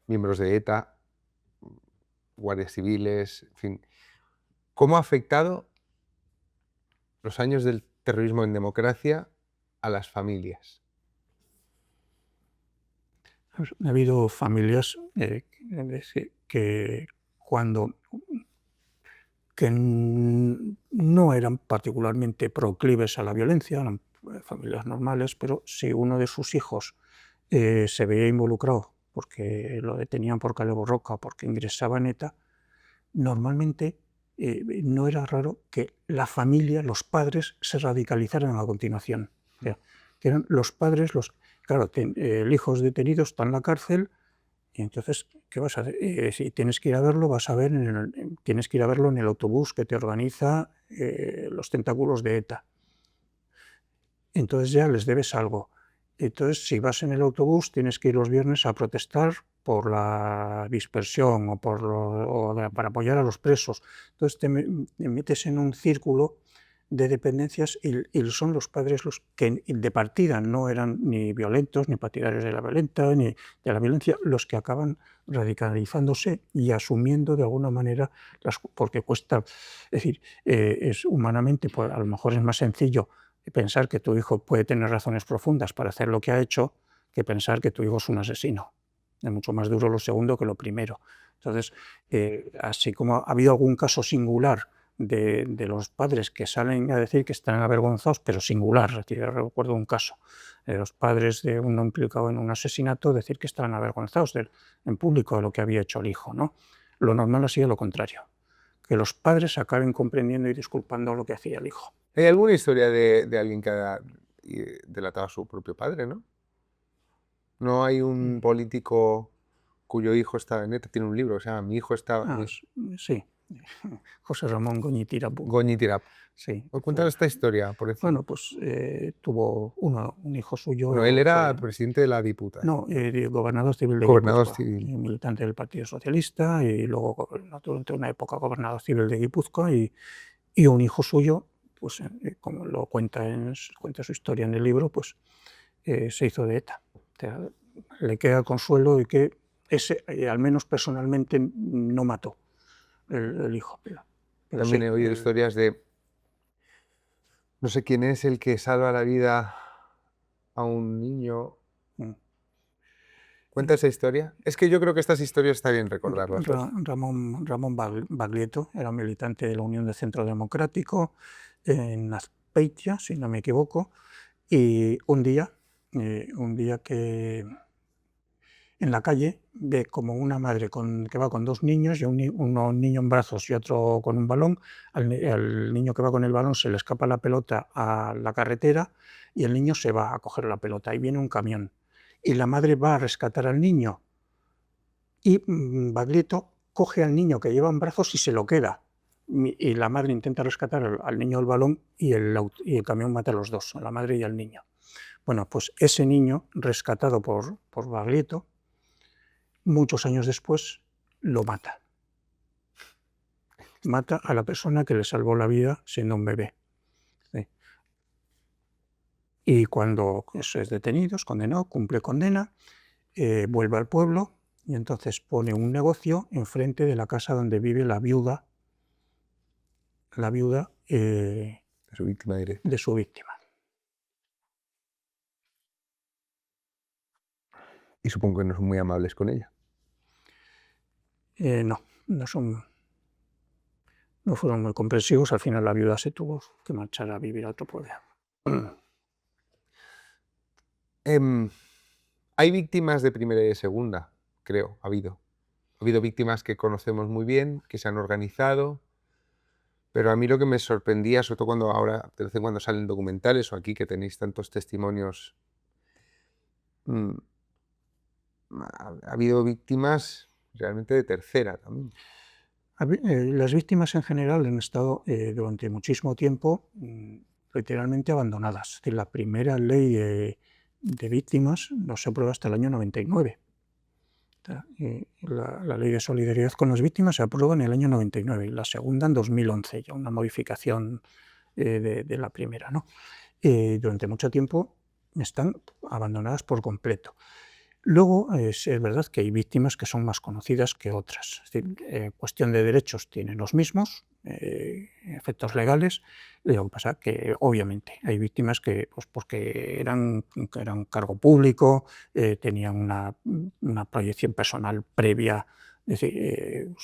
Speaker 4: miembros de ETA, guardias civiles, en fin, ¿cómo ha afectado los años del terrorismo en democracia a las familias?
Speaker 5: Ha habido familias que cuando no eran particularmente proclives a la violencia, eran familias normales, pero si uno de sus hijos se veía involucrado porque lo detenían por Cale Borroca o porque ingresaba en ETA, normalmente no era raro que la familia, los padres, se radicalizaran a continuación. O sea, que eran los padres Claro, el hijo es detenido, está en la cárcel, y entonces, ¿qué vas a hacer? Si tienes que ir a verlo, tienes que ir a verlo en el autobús que te organiza los tentáculos de ETA. Entonces ya les debes algo. Entonces, si vas en el autobús, tienes que ir los viernes a protestar por la dispersión o para apoyar a los presos. Entonces te metes en un círculo de dependencias y son los padres los que de partida no eran ni violentos, ni partidarios de la violencia, los que acaban radicalizándose y asumiendo de alguna manera, porque cuesta, es decir, es humanamente, pues, a lo mejor es más sencillo pensar que tu hijo puede tener razones profundas para hacer lo que ha hecho que pensar que tu hijo es un asesino. Es mucho más duro lo segundo que lo primero. Entonces, así como ha habido algún caso singular de los padres que salen a decir que están avergonzados, pero singular, recuerdo un caso de los padres de uno implicado en un asesinato decir que estaban avergonzados en público de lo que había hecho el hijo, ¿no? Lo normal ha sido lo contrario, que los padres acaben comprendiendo y disculpando lo que hacía el hijo.
Speaker 4: ¿Hay alguna historia de alguien que ha delatado a su propio padre, no? ¿No hay un político cuyo hijo estaba en ETA? Tiene un libro, o sea, mi hijo estaba...
Speaker 5: Sí, José Ramón Goñi-Tirapú.
Speaker 4: Goñi-Tirapú.
Speaker 5: Sí.
Speaker 4: Cuéntanos esta historia, por ejemplo.
Speaker 5: Bueno, pues tuvo un hijo suyo.
Speaker 4: Bueno, él era presidente de la Diputación.
Speaker 5: No, gobernador civil de
Speaker 4: Gobernador
Speaker 5: Guipúzcoa,
Speaker 4: civil.
Speaker 5: militante del Partido Socialista y luego durante una época gobernador civil de Guipúzcoa y un hijo suyo, pues como lo cuenta su historia en el libro, pues se hizo de ETA. O sea, le queda consuelo de que ese, al menos personalmente, no mató el hijo. Pero
Speaker 4: También
Speaker 5: sí,
Speaker 4: he oído historias de... No sé quién es el que salva la vida a un niño. ¿Cuenta esa historia? Es que yo creo que estas historias está bien recordarlas.
Speaker 5: Ramón Baglietto era militante de la Unión de Centro Democrático en Azpeitia, si no me equivoco, y un día que en la calle ve como una madre que va con dos niños, y uno niño en brazos y otro con un balón. Al niño que va con el balón se le escapa la pelota a la carretera y el niño se va a coger la pelota y viene un camión y la madre va a rescatar al niño y Baglietto coge al niño que lleva en brazos y se lo queda. Y la madre intenta rescatar al niño del balón y el camión mata a los dos, a la madre y al niño. Bueno, pues ese niño, rescatado por Baglietto, muchos años después lo mata. Mata a la persona que le salvó la vida siendo un bebé. ¿Sí? Y cuando es detenido, es condenado, cumple condena, vuelve al pueblo y entonces pone un negocio enfrente de la casa donde vive la viuda
Speaker 4: De su víctima directa.
Speaker 5: de su víctima.
Speaker 4: Y supongo que no son muy amables con ella.
Speaker 5: No fueron muy comprensivos. Al final la viuda se tuvo que marchar a vivir a otro pueblo.
Speaker 4: Hay víctimas de primera y de segunda, creo, ha habido. Ha habido víctimas que conocemos muy bien, que se han organizado, pero a mí lo que me sorprendía, sobre todo cuando ahora de vez en cuando salen documentales o aquí que tenéis tantos testimonios, ha habido víctimas realmente de tercera también.
Speaker 5: Las víctimas en general han estado durante muchísimo tiempo literalmente abandonadas. Es decir, la primera ley de víctimas no se aprueba hasta el año 99. La ley de solidaridad con las víctimas se aprueba en el año 99 y la segunda en 2011, ya una modificación de la primera, ¿no? Durante mucho tiempo están abandonadas por completo. Luego es verdad que hay víctimas que son más conocidas que otras. Es decir, cuestión de derechos tienen los mismos, efectos legales. Lo que pasa es que obviamente hay víctimas que, pues porque eran cargo público, tenían una proyección personal previa. Es decir,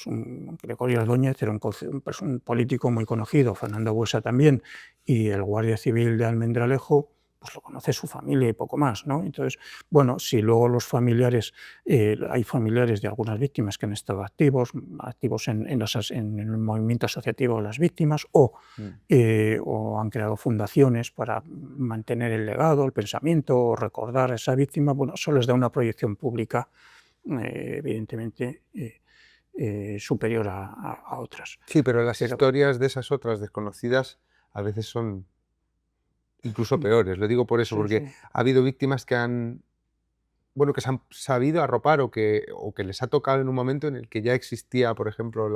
Speaker 5: Gregorio Ordóñez era un político muy conocido, Fernando Buesa también, y el guardia civil de Almendralejo pues lo conoce su familia y poco más, ¿no? Entonces, bueno, si luego los familiares, hay familiares de algunas víctimas que han estado activos en el movimiento asociativo de las víctimas o han creado fundaciones para mantener el legado, el pensamiento o recordar a esa víctima, bueno, eso les da una proyección pública evidentemente superior a otras.
Speaker 4: Sí, pero las historias de esas otras desconocidas a veces son incluso peores. Lo digo por eso, porque ha habido víctimas que han sabido arropar o que les ha tocado en un momento en el que ya existía, por ejemplo,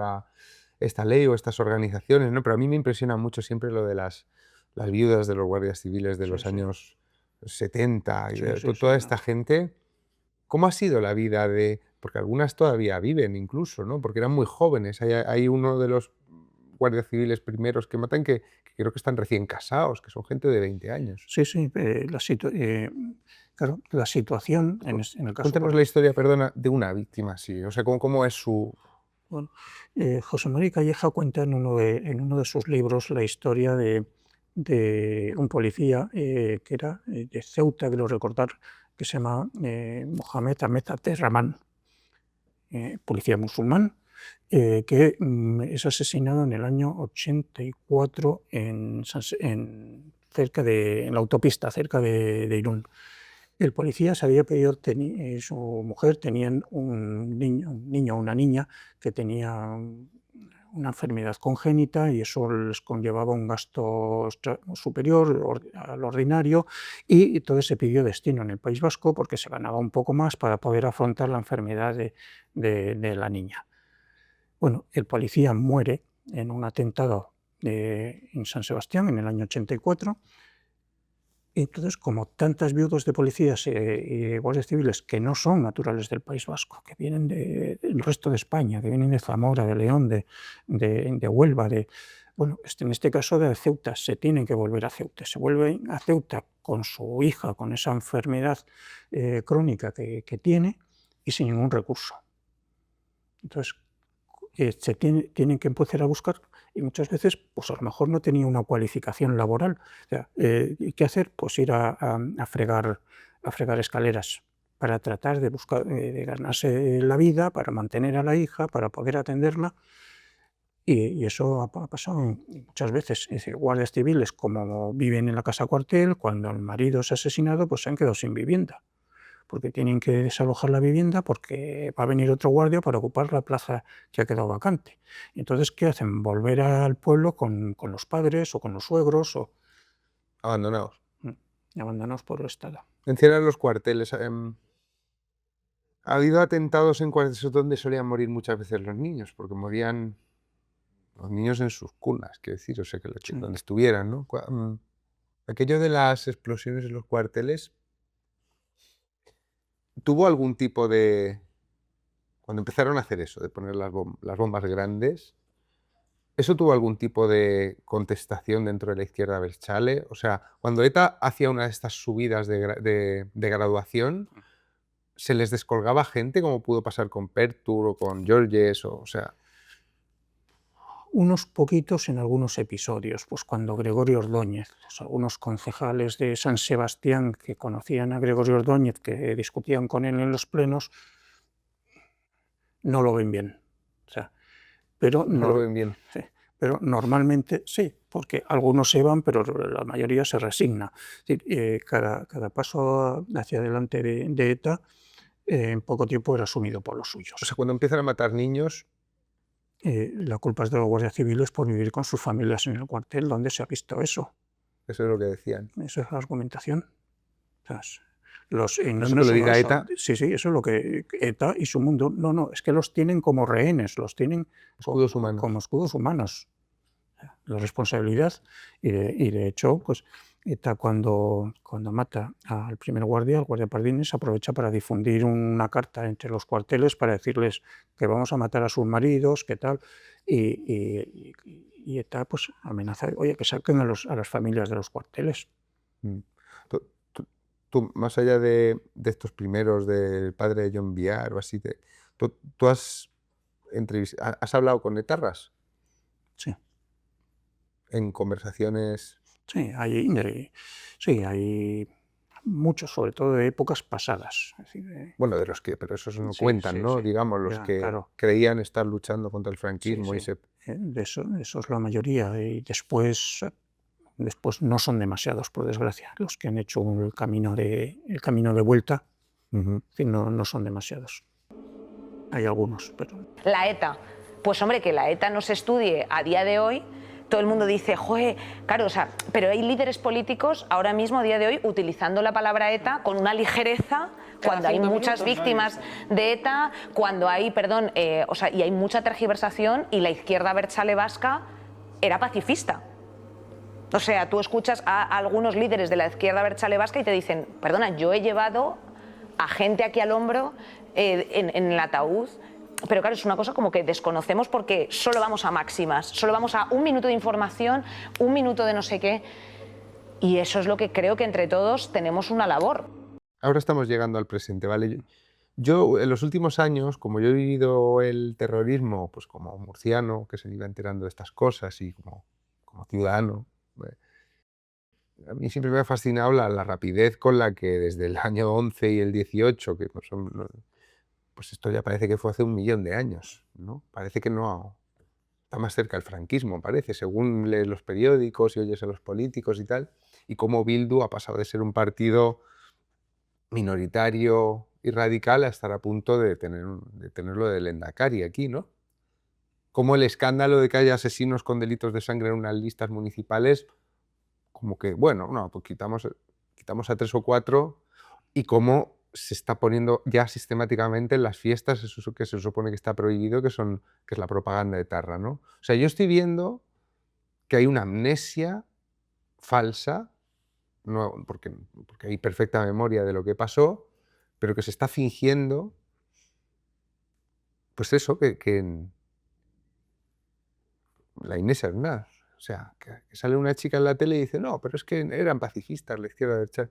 Speaker 4: esta ley o estas organizaciones, ¿no? Pero a mí me impresiona mucho siempre lo de las viudas de los guardias civiles de los años 70 y de toda esta gente. ¿Cómo ha sido la vida de...? Porque algunas todavía viven incluso, ¿no? Porque eran muy jóvenes. Hay uno de los guardias civiles primeros que matan que creo que están recién casados, que son gente de 20 años.
Speaker 5: Sí, claro, la situación en el caso...
Speaker 4: Cuéntanos la historia, perdona, de una víctima, sí. O sea, ¿cómo es su...?
Speaker 5: Bueno, José María Calleja cuenta en uno de sus libros la historia de un policía que era de Ceuta, creo recordar, que se llama Mohamed Ahmed Abderrahman, policía musulmán, que es asesinado en el año 84 en la autopista cerca de Irún. El policía se había pedido, su mujer tenían un niño o una niña que tenía una enfermedad congénita y eso les conllevaba un gasto superior al ordinario y entonces se pidió destino en el País Vasco porque se ganaba un poco más para poder afrontar la enfermedad de la niña. Bueno, el policía muere en un atentado en San Sebastián en el año 84. Entonces, como tantas viudas de policías y guardias civiles que no son naturales del País Vasco, que vienen del resto de España, que vienen de Zamora, de León, de Huelva, en este caso de Ceuta, se tienen que volver a Ceuta. Se vuelven a Ceuta con su hija, con esa enfermedad crónica que tiene y sin ningún recurso. Entonces, se tienen que empezar a buscar y muchas veces, pues a lo mejor no tenía una cualificación laboral. O sea, ¿qué hacer? Pues ir a fregar escaleras para tratar de buscar, de ganarse la vida, para mantener a la hija, para poder atenderla. Y eso ha pasado muchas veces. Es decir, guardias civiles, como viven en la casa cuartel, cuando el marido es asesinado, pues se han quedado sin vivienda. porque tienen que desalojar la vivienda porque va a venir otro guardia para ocupar la plaza que ha quedado vacante. Entonces, ¿qué hacen? Volver al pueblo con los padres o con los suegros o
Speaker 4: Abandonados.
Speaker 5: abandonados por el Estado.
Speaker 4: Encierran los cuarteles. Ha habido atentados en cuarteles donde solían morir muchas veces los niños, porque morían los niños en sus cunas, quiero decir, o sea, que
Speaker 5: Sí.
Speaker 4: donde estuvieran, ¿no? Aquello de las explosiones en los cuarteles, ¿tuvo algún tipo de... Cuando empezaron a hacer eso, de poner las bombas grandes, ¿eso tuvo algún tipo de contestación dentro de la izquierda abertzale? O sea, cuando ETA hacía una de estas subidas de graduación, ¿se les descolgaba gente como pudo pasar con Pertur o con Georges? O sea,
Speaker 5: Unos poquitos en algunos episodios, pues cuando Gregorio Ordóñez, pues algunos concejales de San Sebastián que conocían a Gregorio Ordóñez, que discutían con él en los plenos, no lo ven bien. O sea, pero,
Speaker 4: no lo ven bien.
Speaker 5: sí, pero normalmente sí, porque algunos se van, pero la mayoría se resigna. Es decir, cada paso hacia adelante de ETA en poco tiempo era asumido por los suyos.
Speaker 4: O sea, cuando empiezan a matar niños,
Speaker 5: La culpa es de los guardias civiles por vivir con sus familias en el cuartel. ¿Dónde se ha visto eso?
Speaker 4: eso es lo que decían.
Speaker 5: Esa es la argumentación. O sea,
Speaker 4: ¿No es que lo diga ETA?
Speaker 5: Sí, eso es lo que ETA y su mundo. No, es que los tienen como rehenes, los tienen
Speaker 4: Escudos humanos.
Speaker 5: como escudos humanos. La responsabilidad. Y de hecho, pues ETA cuando mata al primer guardia, al guardia Pardines, aprovecha para difundir una carta entre los cuarteles para decirles que vamos a matar a sus maridos, qué tal, y ETA pues amenaza, oye, que saquen a las familias de los cuarteles.
Speaker 4: Mm. Tú, más allá de estos primeros, del padre de John Viar o así, ¿tú has hablado con etarras
Speaker 5: Sí.
Speaker 4: en conversaciones?
Speaker 5: Sí, hay muchos, sobre todo de épocas pasadas. Es decir,
Speaker 4: Bueno, de los que, pero esos no
Speaker 5: sí,
Speaker 4: cuentan,
Speaker 5: sí,
Speaker 4: ¿no?
Speaker 5: sí.
Speaker 4: Digamos, los
Speaker 5: Ya,
Speaker 4: que
Speaker 5: claro.
Speaker 4: creían estar luchando contra el
Speaker 5: Sí,
Speaker 4: franquismo y
Speaker 5: sí.
Speaker 4: se...
Speaker 5: De eso es la mayoría. Y después no son demasiados, por desgracia, los que han hecho el camino de vuelta.
Speaker 4: Ujú.
Speaker 5: En fin, no son demasiados. Hay algunos, pero...
Speaker 8: La ETA. Pues hombre, que la ETA no se estudie a día de hoy, todo el mundo dice, joder, claro, o sea, pero hay líderes políticos ahora mismo, a día de hoy, utilizando la palabra ETA con una ligereza, cuando hay muchas víctimas de ETA, cuando hay, o sea, y hay mucha tergiversación, y la izquierda abertzale vasca era pacifista. O sea, tú escuchas a algunos líderes de la izquierda abertzale vasca y te dicen, perdona, yo he llevado a gente aquí al hombro en el ataúd, pero claro, es una cosa como que desconocemos porque solo vamos a máximas, solo vamos a un minuto de información, un minuto de no sé qué, y eso es lo que creo que entre todos tenemos una labor.
Speaker 4: Ahora estamos llegando al presente, ¿vale? Yo en los últimos años, como yo he vivido el terrorismo, pues como murciano, que se iba enterando de estas cosas y como ciudadano, a mí siempre me ha fascinado la rapidez con la que desde el año 11 y el 18, que no son, pues esto ya parece que fue hace 1.000.000 de años, ¿no? Parece que no está más cerca el franquismo, parece, según lees los periódicos y oyes a los políticos y tal, y cómo Bildu ha pasado de ser un partido minoritario y radical a estar a punto de tenerlo del Endacari aquí, ¿no? Como el escándalo de que haya asesinos con delitos de sangre en unas listas municipales, como que, bueno, no, pues quitamos a 3 o 4, y cómo se está poniendo ya sistemáticamente en las fiestas eso que se supone que está prohibido, que es la propaganda etarra, ¿no? O sea, yo estoy viendo que hay una amnesia falsa, no, porque hay perfecta memoria de lo que pasó, pero que se está fingiendo, pues eso, que la Inés Hernás, o sea, que sale una chica en la tele y dice, no, pero es que eran pacifistas la izquierda derecha.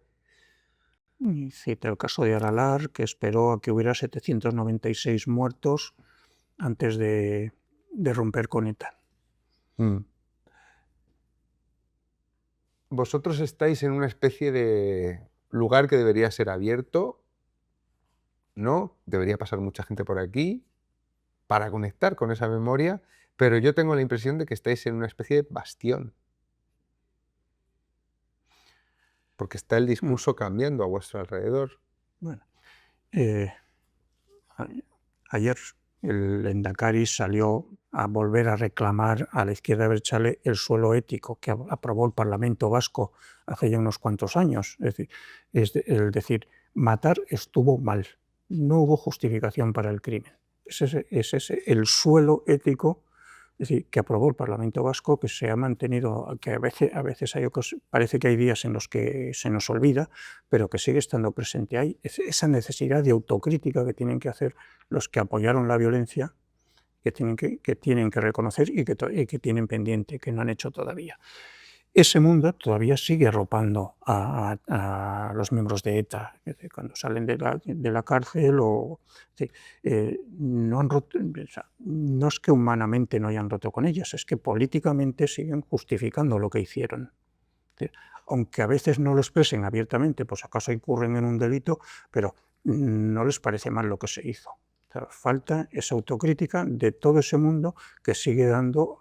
Speaker 5: Y cita el caso de Aralar, que esperó a que hubiera 796 muertos antes de romper con ETA.
Speaker 4: Vosotros estáis en una especie de lugar que debería ser abierto, ¿no? Debería pasar mucha gente por aquí para conectar con esa memoria, pero yo tengo la impresión de que estáis en una especie de bastión. Porque está el discurso cambiando a vuestro alrededor.
Speaker 5: Bueno, Eh, a- ayer el Endacari salió a volver a reclamar a la izquierda abertzale el suelo ético que aprobó el Parlamento vasco hace ya unos cuantos años. Es decir, matar estuvo mal, no hubo justificación para el crimen. Es ese el suelo ético, es decir, que aprobó el Parlamento vasco, que se ha mantenido, que a veces parece que hay días en los que se nos olvida, pero que sigue estando presente ahí. Esa necesidad de autocrítica que tienen que hacer los que apoyaron la violencia, que tienen que reconocer y que tienen pendiente, que no han hecho todavía. Ese mundo todavía sigue arropando a los miembros de ETA, es decir, cuando salen de la cárcel no han roto, o sea, no es que humanamente no hayan roto con ellas, es que políticamente siguen justificando lo que hicieron. Aunque a veces no lo expresen abiertamente, pues acaso incurren en un delito, pero no les parece mal lo que se hizo. O sea, falta esa autocrítica de todo ese mundo que sigue dando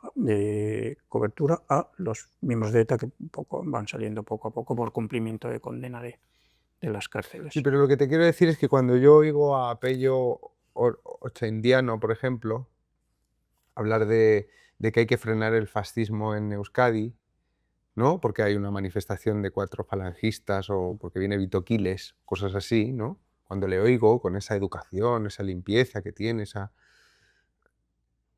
Speaker 5: cobertura a los miembros de ETA que van saliendo poco a poco por cumplimiento de condena de las cárceles.
Speaker 4: Sí, pero lo que te quiero decir es que cuando yo oigo a Pello Ochandiano, por ejemplo, hablar de que hay que frenar el fascismo en Euskadi, ¿no? Porque hay una manifestación de 4 falangistas o porque viene Vito Quiles, cosas así, ¿no? Cuando le oigo con esa educación, esa limpieza que tiene,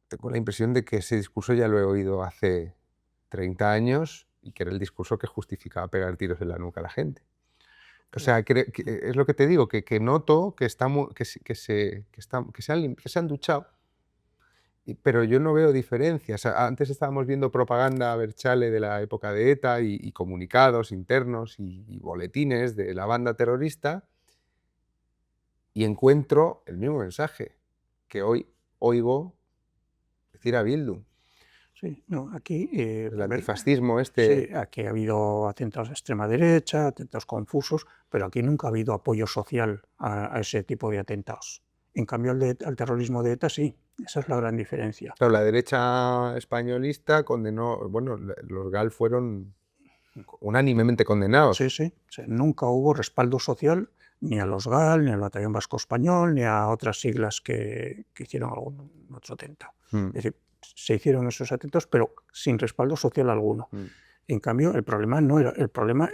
Speaker 4: tengo la impresión de que ese discurso ya lo he oído hace 30 años y que era el discurso que justificaba pegar tiros en la nuca a la gente. O sea, es lo que te digo, que noto que se han duchado, pero yo no veo diferencias. Antes estábamos viendo propaganda abertzale de la época de ETA y comunicados internos y boletines de la banda terrorista y encuentro el mismo mensaje que hoy oigo decir a Bildu.
Speaker 5: Sí, no, aquí
Speaker 4: El antifascismo este.
Speaker 5: sí, aquí ha habido atentados de extrema derecha, atentados confusos, pero aquí nunca ha habido apoyo social a ese tipo de atentados. En cambio, al terrorismo de ETA sí, esa es la gran diferencia.
Speaker 4: Claro, la derecha españolista condenó, bueno, los GAL fueron unánimemente condenados.
Speaker 5: Sí, sí, o sea, nunca hubo respaldo social ni a los GAL, ni al Batallón Vasco Español, ni a otras siglas que hicieron algún otro atentado. Es decir, se hicieron esos atentos, pero sin respaldo social alguno. En cambio, el problema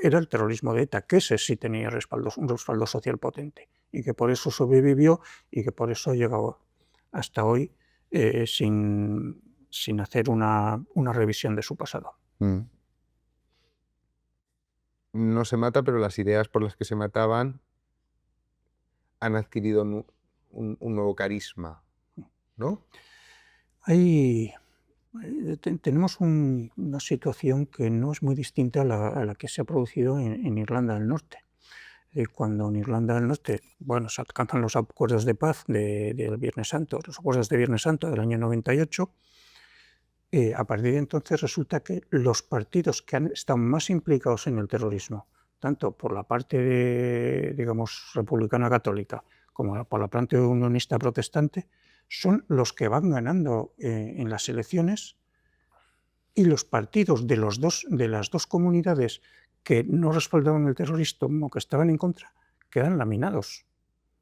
Speaker 5: era el terrorismo de ETA, que ese sí tenía un respaldo social potente, y que por eso sobrevivió y que por eso ha llegado hasta hoy sin hacer una revisión de su pasado.
Speaker 4: No se mata, pero las ideas por las que se mataban han adquirido un nuevo carisma, ¿no?
Speaker 5: Tenemos una situación que no es muy distinta a la que se ha producido en Irlanda del Norte. Cuando en Irlanda del Norte, bueno, se alcanzan los acuerdos de paz del Viernes Santo, los acuerdos de Viernes Santo del año 98, a partir de entonces resulta que los partidos que han estado más implicados en el terrorismo, tanto por la parte, digamos, republicana católica como por la parte unionista protestante, son los que van ganando en las elecciones, y los partidos de las dos comunidades que no respaldaban el terrorismo, que estaban en contra, quedan laminados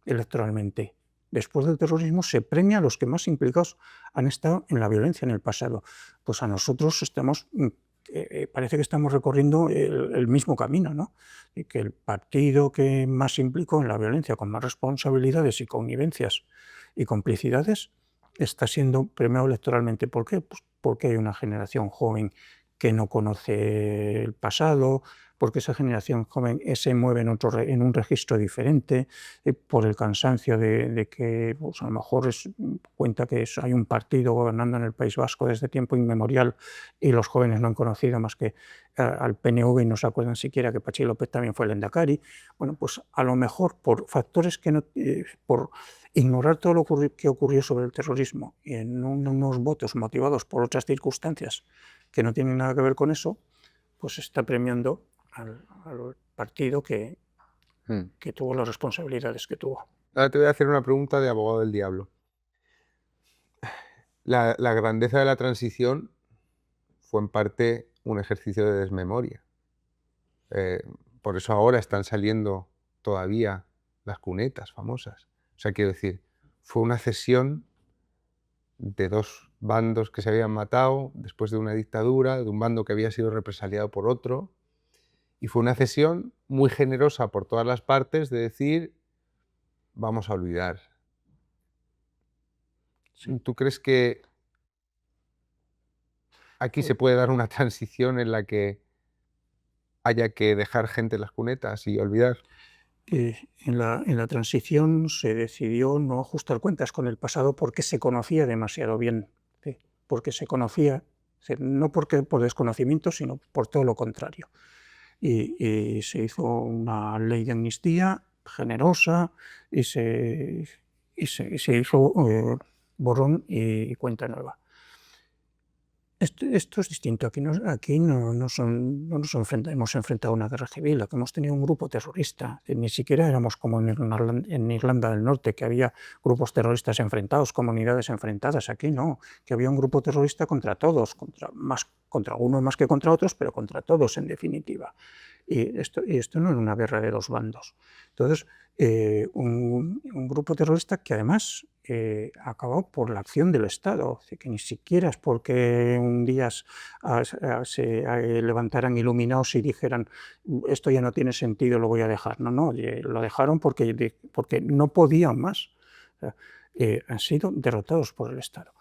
Speaker 5: electoralmente. Después del terrorismo se premia a los que más implicados han estado en la violencia en el pasado. Pues a nosotros parece que estamos recorriendo el mismo camino, ¿no? Y que el partido que más implicó en la violencia, con más responsabilidades y connivencias y complicidades, está siendo premiado electoralmente. ¿Por qué? Pues porque hay una generación joven que no conoce el pasado, porque esa generación joven se mueve en un registro diferente, por el cansancio de que pues a lo mejor cuenta que hay un partido gobernando en el País Vasco desde tiempo inmemorial y los jóvenes no han conocido más que al PNV y no se acuerdan siquiera que Patxi López también fue el Endacari. Bueno, pues a lo mejor por factores por ignorar todo lo que ocurrió sobre el terrorismo y en unos votos motivados por otras circunstancias que no tienen nada que ver con eso, pues está premiando al partido que tuvo las responsabilidades que tuvo.
Speaker 4: Ahora te voy a hacer una pregunta de abogado del diablo. La grandeza de la transición fue en parte un ejercicio de desmemoria. Por eso ahora están saliendo todavía las cunetas famosas. O sea, quiero decir, fue una cesión de dos bandos que se habían matado después de una dictadura, de un bando que había sido represaliado por otro, y fue una cesión muy generosa por todas las partes de decir, vamos a olvidar. ¿Tú crees que aquí se puede dar una transición en la que haya que dejar gente en las cunetas y olvidar?
Speaker 5: En la transición se decidió no ajustar cuentas con el pasado porque se conocía demasiado bien, ¿sí? Porque se conocía, no porque por desconocimiento, sino por todo lo contrario. Y se hizo una ley de amnistía generosa y se hizo borrón y cuenta nueva. Esto es distinto. Aquí no nos hemos enfrentado a una guerra civil. Aquí hemos tenido un grupo terrorista. Ni siquiera éramos como en Irlanda del Norte, que había grupos terroristas enfrentados, comunidades enfrentadas. Aquí no, que había un grupo terrorista contra todos, contra unos más que contra otros, pero contra todos en definitiva. Y esto no era una guerra de dos bandos. Entonces, un grupo terrorista que además acabó por la acción del Estado, que ni siquiera es porque un día se levantaran iluminados y dijeran esto ya no tiene sentido, lo voy a dejar. No, lo dejaron porque no podían más. O sea, han sido derrotados por el Estado.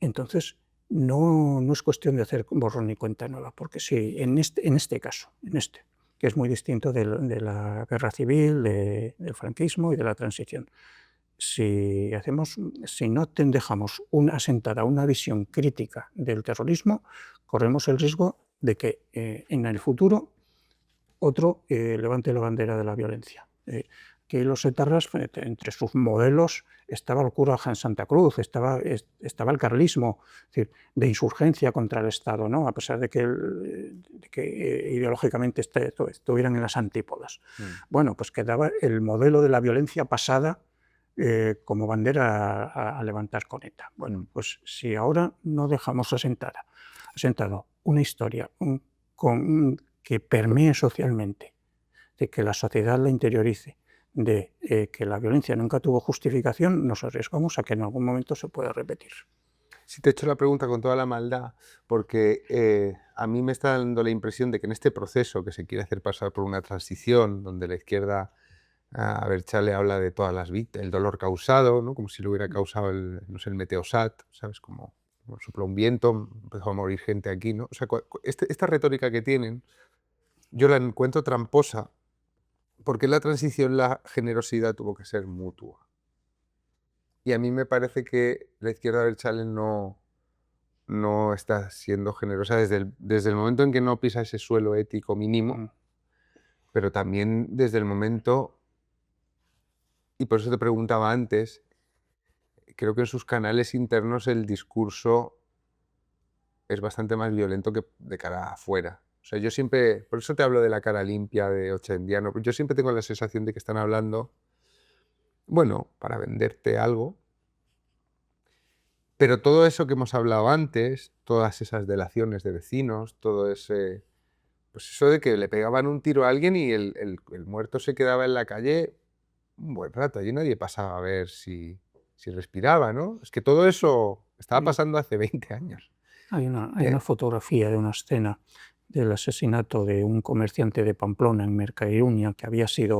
Speaker 5: Entonces, no es cuestión de hacer borrón y cuenta nueva, porque si en este caso, que es muy distinto de la guerra civil, del franquismo y de la transición, si no dejamos asentada una visión crítica del terrorismo, corremos el riesgo de que en el futuro otro levante la bandera de la violencia. Que los etarras, entre sus modelos, estaba el cura en Santa Cruz, estaba el carlismo, es decir, de insurgencia contra el Estado, ¿no? A pesar de que ideológicamente estuvieran en las antípodas. Bueno, pues quedaba el modelo de la violencia pasada como bandera a levantar con ETA. Bueno, pues si ahora no dejamos asentado una historia que permee socialmente, de que la sociedad la interiorice, de que la violencia nunca tuvo justificación, nos arriesgamos a que en algún momento se pueda repetir.
Speaker 4: Sí, te he hecho la pregunta con toda la maldad, porque a mí me está dando la impresión de que en este proceso que se quiere hacer pasar por una transición, donde la izquierda, a ver, Chale habla de todas las víctimas, el dolor causado, ¿no? Como si lo hubiera causado el meteosat, ¿sabes? Como sopló un viento, empezó a morir gente aquí, ¿no? O sea, esta retórica que tienen, yo la encuentro tramposa, porque en la transición la generosidad tuvo que ser mutua. Y a mí me parece que la izquierda Abertzale no está siendo generosa desde el momento en que no pisa ese suelo ético mínimo, pero también desde el momento, y por eso te preguntaba antes, creo que en sus canales internos el discurso es bastante más violento que de cara afuera. O sea, yo siempre, por eso te hablo de la cara limpia de Ochendiano, yo siempre tengo la sensación de que están hablando, bueno, para venderte algo, pero todo eso que hemos hablado antes, todas esas delaciones de vecinos, todo ese, pues eso de que le pegaban un tiro a alguien y el muerto se quedaba en la calle un buen rato, allí nadie pasaba a ver si respiraba, ¿no? Es que todo eso estaba pasando hace 20 años.
Speaker 5: Hay una fotografía de una escena del asesinato de un comerciante de Pamplona en Mercairuña, que era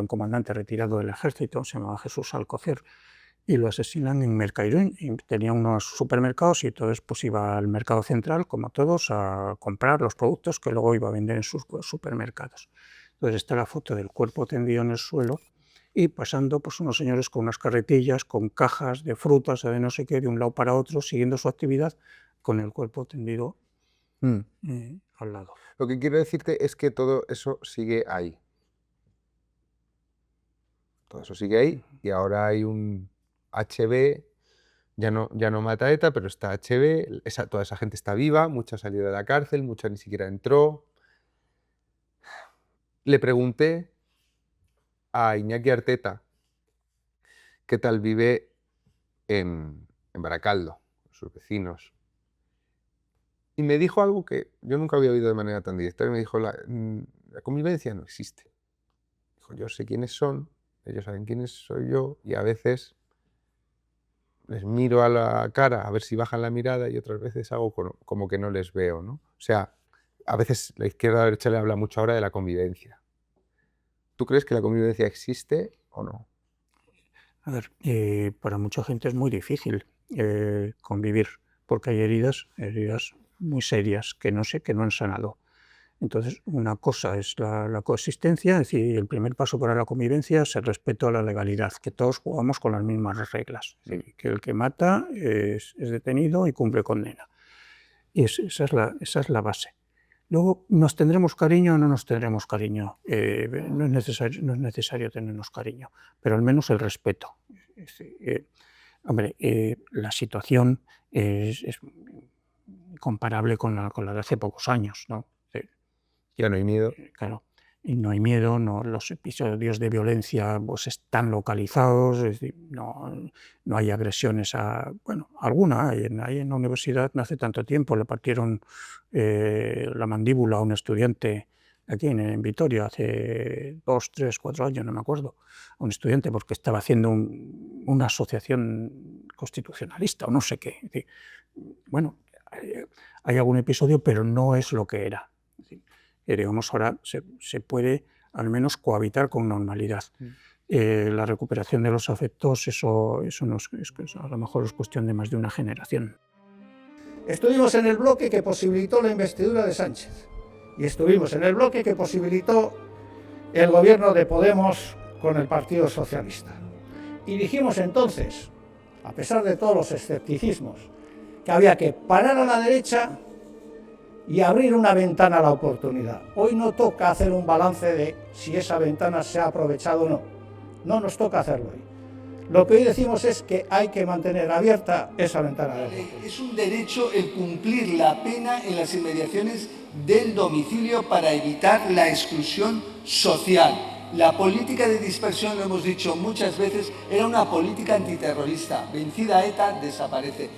Speaker 5: un comandante retirado del ejército, se llamaba Jesús Alcocer, y lo asesinan en Mercairuña. Y tenía unos supermercados y entonces pues iba al mercado central, como todos, a comprar los productos que luego iba a vender en sus supermercados. Entonces está la foto del cuerpo tendido en el suelo y pasando pues unos señores con unas carretillas, con cajas de frutas o de no sé qué, de un lado para otro, siguiendo su actividad, con el cuerpo tendido al lado.
Speaker 4: Lo que quiero decirte es que todo eso sigue ahí. Todo eso sigue ahí y ahora hay un HB, ya no mata ETA, pero está HB, toda esa gente está viva, mucha salió de la cárcel, mucha ni siquiera entró. Le pregunté a Iñaki Arteta qué tal vive en Baracaldo, sus vecinos. Y me dijo algo que yo nunca había oído de manera tan directa. Y me dijo, la convivencia no existe. Yo sé quiénes son, ellos saben quiénes soy yo, y a veces les miro a la cara a ver si bajan la mirada y otras veces hago como que no les veo, ¿no? O sea, a veces la izquierda a la derecha le habla mucho ahora de la convivencia. ¿Tú crees que la convivencia existe o no?
Speaker 5: A ver, para mucha gente es muy difícil convivir, porque hay heridas muy serias que no han sanado. Entonces, una cosa es la coexistencia, es decir, el primer paso para la convivencia es el respeto a la legalidad, que todos jugamos con las mismas reglas, es decir, que el que mata es detenido y cumple condena. Y esa es la base. Luego, ¿nos tendremos cariño o no nos tendremos cariño? No es necesario tenernos cariño, pero al menos el respeto. Hombre, la situación es comparable con la de hace pocos años, ¿no?
Speaker 4: Ya no hay miedo.
Speaker 5: Claro, y no hay miedo, los episodios de violencia pues, están localizados, es decir, no hay agresiones bueno, alguna hay en la universidad no hace tanto tiempo, le partieron la mandíbula a un estudiante aquí en Vitoria, hace 2, 3, 4 años, no me acuerdo, a un estudiante porque estaba haciendo una asociación constitucionalista o no sé qué. Es decir, bueno, hay algún episodio, pero no es lo que era. Digamos, ahora se puede al menos cohabitar con normalidad. La recuperación de los afectos, eso no es, a lo mejor es cuestión de más de una generación.
Speaker 9: Estuvimos en el bloque que posibilitó la investidura de Sánchez y estuvimos en el bloque que posibilitó el gobierno de Podemos con el Partido Socialista. Y dijimos entonces, a pesar de todos los escepticismos, que había que parar a la derecha y abrir una ventana a la oportunidad. Hoy no toca hacer un balance de si esa ventana se ha aprovechado o no. No nos toca hacerlo hoy. Lo que hoy decimos es que hay que mantener abierta esa ventana de oportunidad.
Speaker 10: Es un derecho el cumplir la pena en las inmediaciones del domicilio para evitar la exclusión social. La política de dispersión, lo hemos dicho muchas veces, era una política antiterrorista. Vencida ETA, desaparece.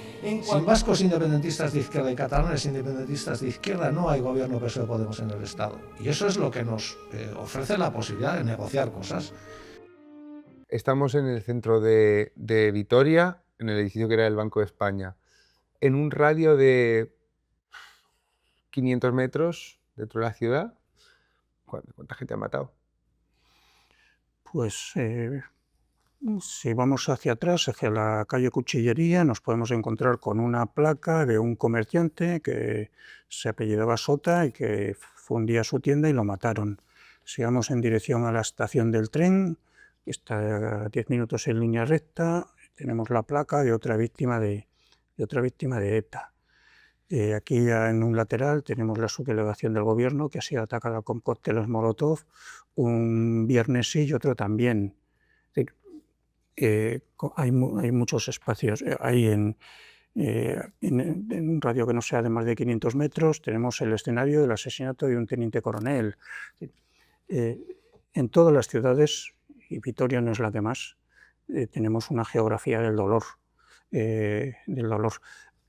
Speaker 9: Sin vascos independentistas de izquierda y catalanes independentistas de izquierda no hay gobierno PSOE Podemos en el Estado. Y eso es lo que nos ofrece la posibilidad de negociar cosas.
Speaker 4: Estamos en el centro de Vitoria, en el edificio que era el Banco de España, en un radio de 500 metros dentro de la ciudad. ¿Cuánta gente ha matado?
Speaker 5: Pues si vamos hacia atrás, hacia la calle Cuchillería, nos podemos encontrar con una placa de un comerciante que se apellidaba Sota y que fundía su tienda y lo mataron. Si vamos en dirección a la estación del tren, que está a 10 minutos en línea recta, tenemos la placa de otra víctima de ETA. Aquí en un lateral tenemos la subdelegación del gobierno que ha sido atacada con cócteles Molotov un viernes sí y otro también. Hay muchos espacios. Hay en un radio que no sea de más de 500 metros tenemos el escenario del asesinato de un teniente coronel. En todas las ciudades, y Vitoria no es la que más, tenemos una geografía del dolor.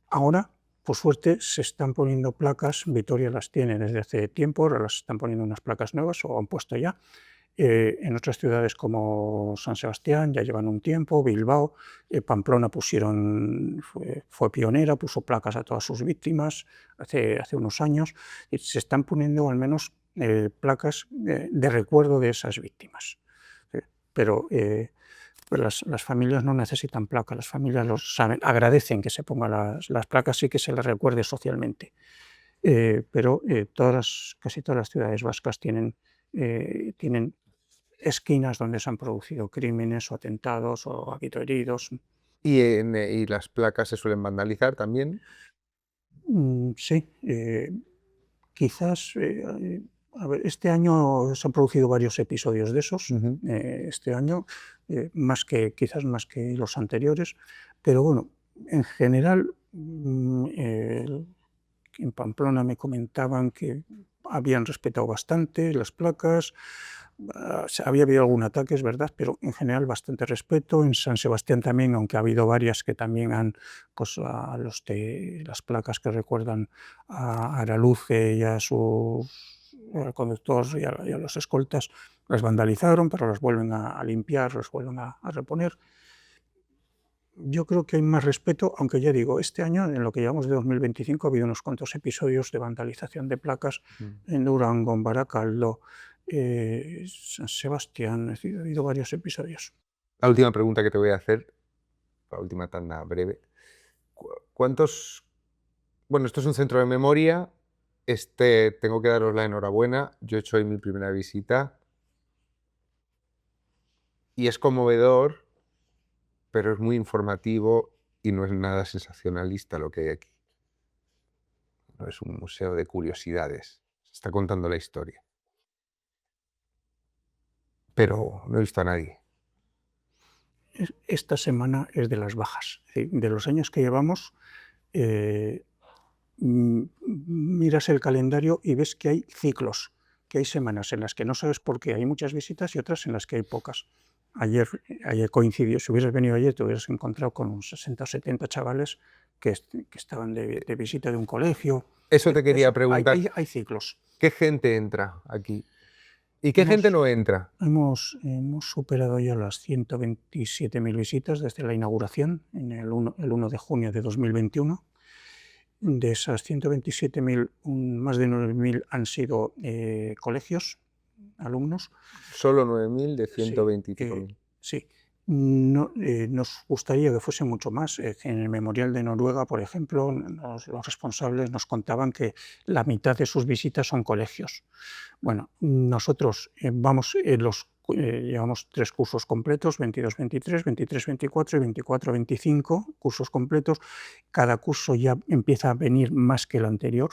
Speaker 5: Ahora, por suerte, se están poniendo placas, Vitoria las tiene desde hace tiempo, ahora las están poniendo unas placas nuevas o han puesto ya. En otras ciudades como San Sebastián ya llevan un tiempo, Bilbao, Pamplona fue pionera, puso placas a todas sus víctimas hace unos años, y se están poniendo al menos placas de recuerdo de esas víctimas. Pero las familias no necesitan placas, las familias lo saben, agradecen que se pongan las placas y que se les recuerde socialmente. Pero casi todas las ciudades vascas tienen esquinas donde se han producido crímenes o atentados o ha habido heridos.
Speaker 4: ¿Y las placas se suelen vandalizar también?
Speaker 5: Sí, quizás... A ver, este año se han producido varios episodios de esos, este año, quizás más que los anteriores, pero bueno, en general, en Pamplona me comentaban que habían respetado bastante las placas, había habido algún ataque, es verdad, pero en general bastante respeto. En San Sebastián también, aunque ha habido varias que también han, pues las placas que recuerdan a Araluce y a sus al conductor y a los escoltas las vandalizaron, pero las vuelven a limpiar, las vuelven a reponer. Yo creo que hay más respeto, aunque ya digo, este año, en lo que llevamos de 2025, ha habido unos cuantos episodios de vandalización de placas en Durango, en Baracaldo, San Sebastián, es decir, ha habido varios episodios.
Speaker 4: La última pregunta que te voy a hacer, la última tanda breve. ¿Cuántos? Bueno, esto es un centro de memoria. Tengo que daros la enhorabuena. Yo he hecho hoy mi primera visita y es conmovedor, pero es muy informativo y no es nada sensacionalista lo que hay aquí. No es un museo de curiosidades. Se está contando la historia. Pero no he visto a nadie.
Speaker 5: Esta semana es de las bajas. Es decir, de los años que llevamos, miras el calendario y ves que hay ciclos, que hay semanas en las que no sabes por qué hay muchas visitas y otras en las que hay pocas. Ayer coincidió, si hubieras venido ayer te hubieras encontrado con unos 60 o 70 chavales que estaban de visita de un colegio.
Speaker 4: Eso te quería preguntar.
Speaker 5: Hay ciclos.
Speaker 4: ¿Qué gente entra aquí? ¿Y qué gente no entra?
Speaker 5: Hemos superado ya las 127.000 visitas desde la inauguración, en el 1 de junio de 2021. De esas 127.000, más de 9.000 han sido colegios, alumnos.
Speaker 4: Solo 9.000 de 125.000.
Speaker 5: Sí. No, nos gustaría que fuese mucho más. En el Memorial de Noruega, por ejemplo, los responsables nos contaban que la mitad de sus visitas son colegios. Bueno, nosotros llevamos 3 cursos completos, 22-23, 23-24 y 24-25 cursos completos. Cada curso ya empieza a venir más que el anterior.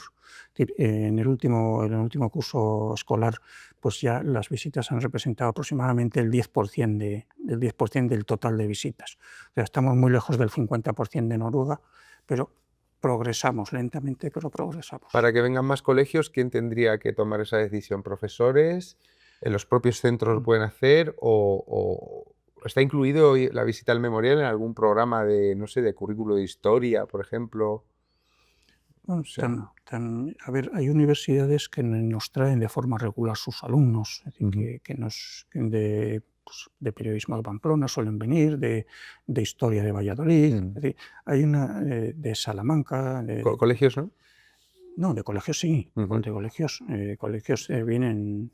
Speaker 5: En el último curso escolar, pues ya las visitas han representado aproximadamente el 10% del total de visitas. O sea, estamos muy lejos del 50% de Noruega, pero progresamos lentamente, pero progresamos.
Speaker 4: Para que vengan más colegios, ¿quién tendría que tomar esa decisión? ¿Profesores? ¿En los propios centros lo pueden hacer? ¿O está incluido la visita al memorial en algún programa de, no sé, de currículo de historia, por ejemplo?
Speaker 5: Bueno, a ver, hay universidades que nos traen de forma regular sus alumnos, es decir, de periodismo de Pamplona suelen venir, de historia de Valladolid, es decir, hay una de Salamanca.
Speaker 4: ¿Colegios, no?
Speaker 5: No, de colegios sí, de colegios vienen,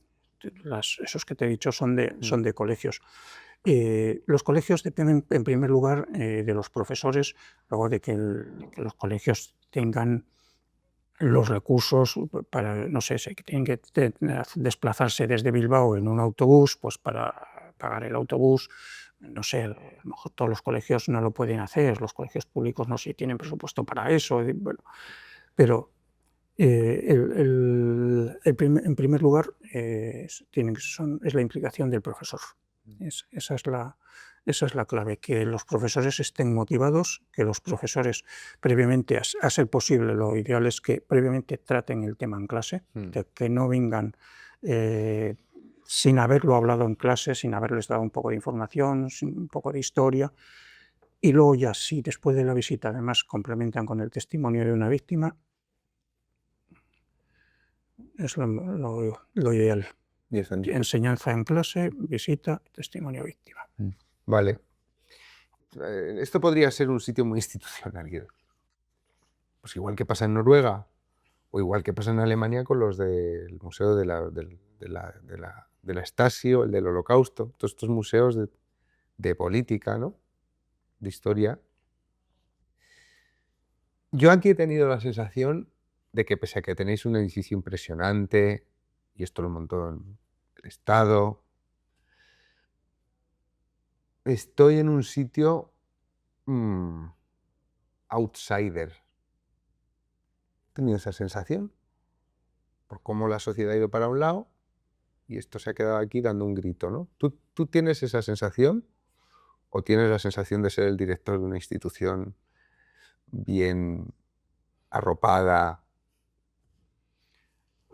Speaker 5: esos que te he dicho son de colegios. Los colegios dependen en primer lugar de los profesores, luego de que los colegios tengan los recursos para, no sé, si tienen que desplazarse desde Bilbao en un autobús, pues para pagar el autobús, no sé, a lo mejor todos los colegios no lo pueden hacer, los colegios públicos no sé si tienen presupuesto para eso, bueno, pero en primer lugar es la implicación del profesor. Esa es la clave, que los profesores estén motivados, que los profesores previamente, a ser posible, lo ideal es que previamente traten el tema en clase, que no vengan sin haberlo hablado en clase, sin haberles dado un poco de información, un poco de historia, y luego ya, si después de la visita además complementan con el testimonio de una víctima, es lo ideal. Enseñanza en clase, visita, testimonio víctima.
Speaker 4: Vale. Esto podría ser un sitio muy institucional. Pues igual que pasa en Noruega o igual que pasa en Alemania con los del Museo de la Stasi o el del Holocausto. Todos estos museos de política, ¿no? De historia. Yo aquí he tenido la sensación de que pese a que tenéis un edificio impresionante, y esto lo montó el Estado, estoy en un sitio outsider. ¿He tenido esa sensación? Por cómo la sociedad ha ido para un lado y esto se ha quedado aquí dando un grito, ¿no? ¿Tú tienes esa sensación? ¿O tienes la sensación de ser el director de una institución bien arropada?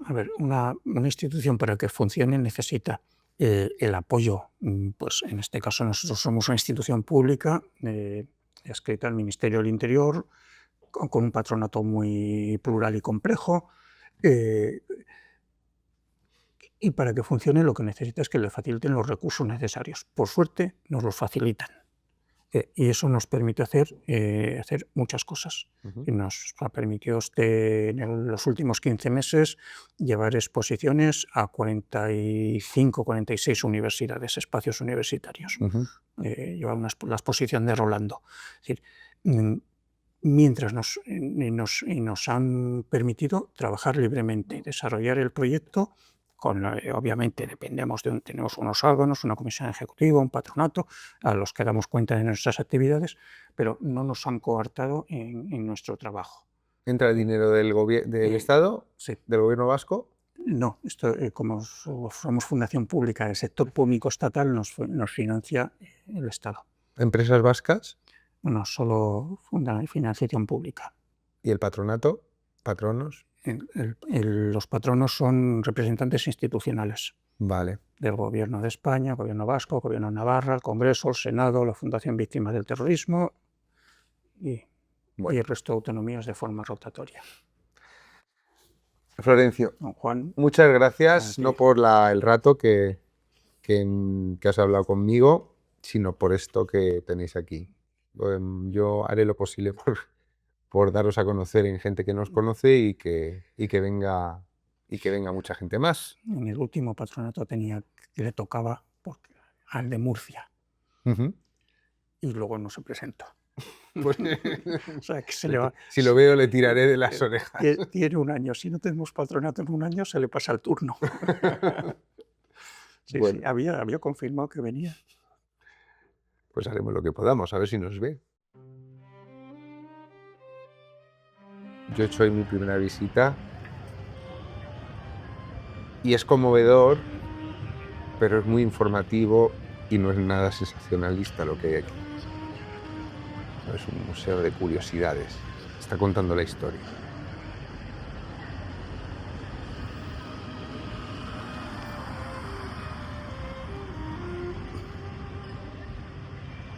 Speaker 5: A ver, una institución para que funcione necesita el apoyo, pues en este caso nosotros somos una institución pública adscrita al Ministerio del Interior, con un patronato muy plural y complejo. Y para que funcione lo que necesita es que le faciliten los recursos necesarios. Por suerte nos los facilitan. Y eso nos permite hacer muchas cosas. Y nos ha permitido en los últimos 15 meses llevar exposiciones a 45, 46 universidades, espacios universitarios. Llevar la exposición de Rolando. Es decir, mientras nos han permitido trabajar libremente, desarrollar el proyecto. Obviamente tenemos unos órganos, una comisión ejecutiva, un patronato, a los que damos cuenta de nuestras actividades, pero no nos han coartado en nuestro trabajo.
Speaker 4: ¿Entra el dinero del Estado?
Speaker 5: Sí.
Speaker 4: ¿Del gobierno vasco?
Speaker 5: No, esto, como somos fundación pública, el sector público estatal nos financia el Estado.
Speaker 4: ¿Empresas vascas?
Speaker 5: No, solo financiación pública.
Speaker 4: ¿Y el patronato? ¿Patronos?
Speaker 5: Los patronos son representantes institucionales.
Speaker 4: Vale.
Speaker 5: Del Gobierno de España, Gobierno vasco, Gobierno de Navarra, el Congreso, el Senado, la Fundación Víctimas del Terrorismo y el resto de autonomías de forma rotatoria.
Speaker 4: Florencio,
Speaker 5: Don Juan,
Speaker 4: muchas gracias, no por el rato que has hablado conmigo, sino por esto que tenéis aquí. Yo haré lo posible por daros a conocer en gente que nos conoce y que venga mucha gente más.
Speaker 5: En el último patronato le tocaba al de Murcia y luego no se presentó.
Speaker 4: Pues,
Speaker 5: o sea, que se le va,
Speaker 4: si lo veo le tiraré de las orejas.
Speaker 5: Tiene un año, si no tenemos patronato en un año se le pasa el turno. Sí,
Speaker 4: bueno.
Speaker 5: Sí, había confirmado que venía.
Speaker 4: Pues haremos lo que podamos, a ver si nos ve. Yo he hecho hoy mi primera visita y es conmovedor, pero es muy informativo y no es nada sensacionalista lo que hay aquí. Es un museo de curiosidades, está contando la historia.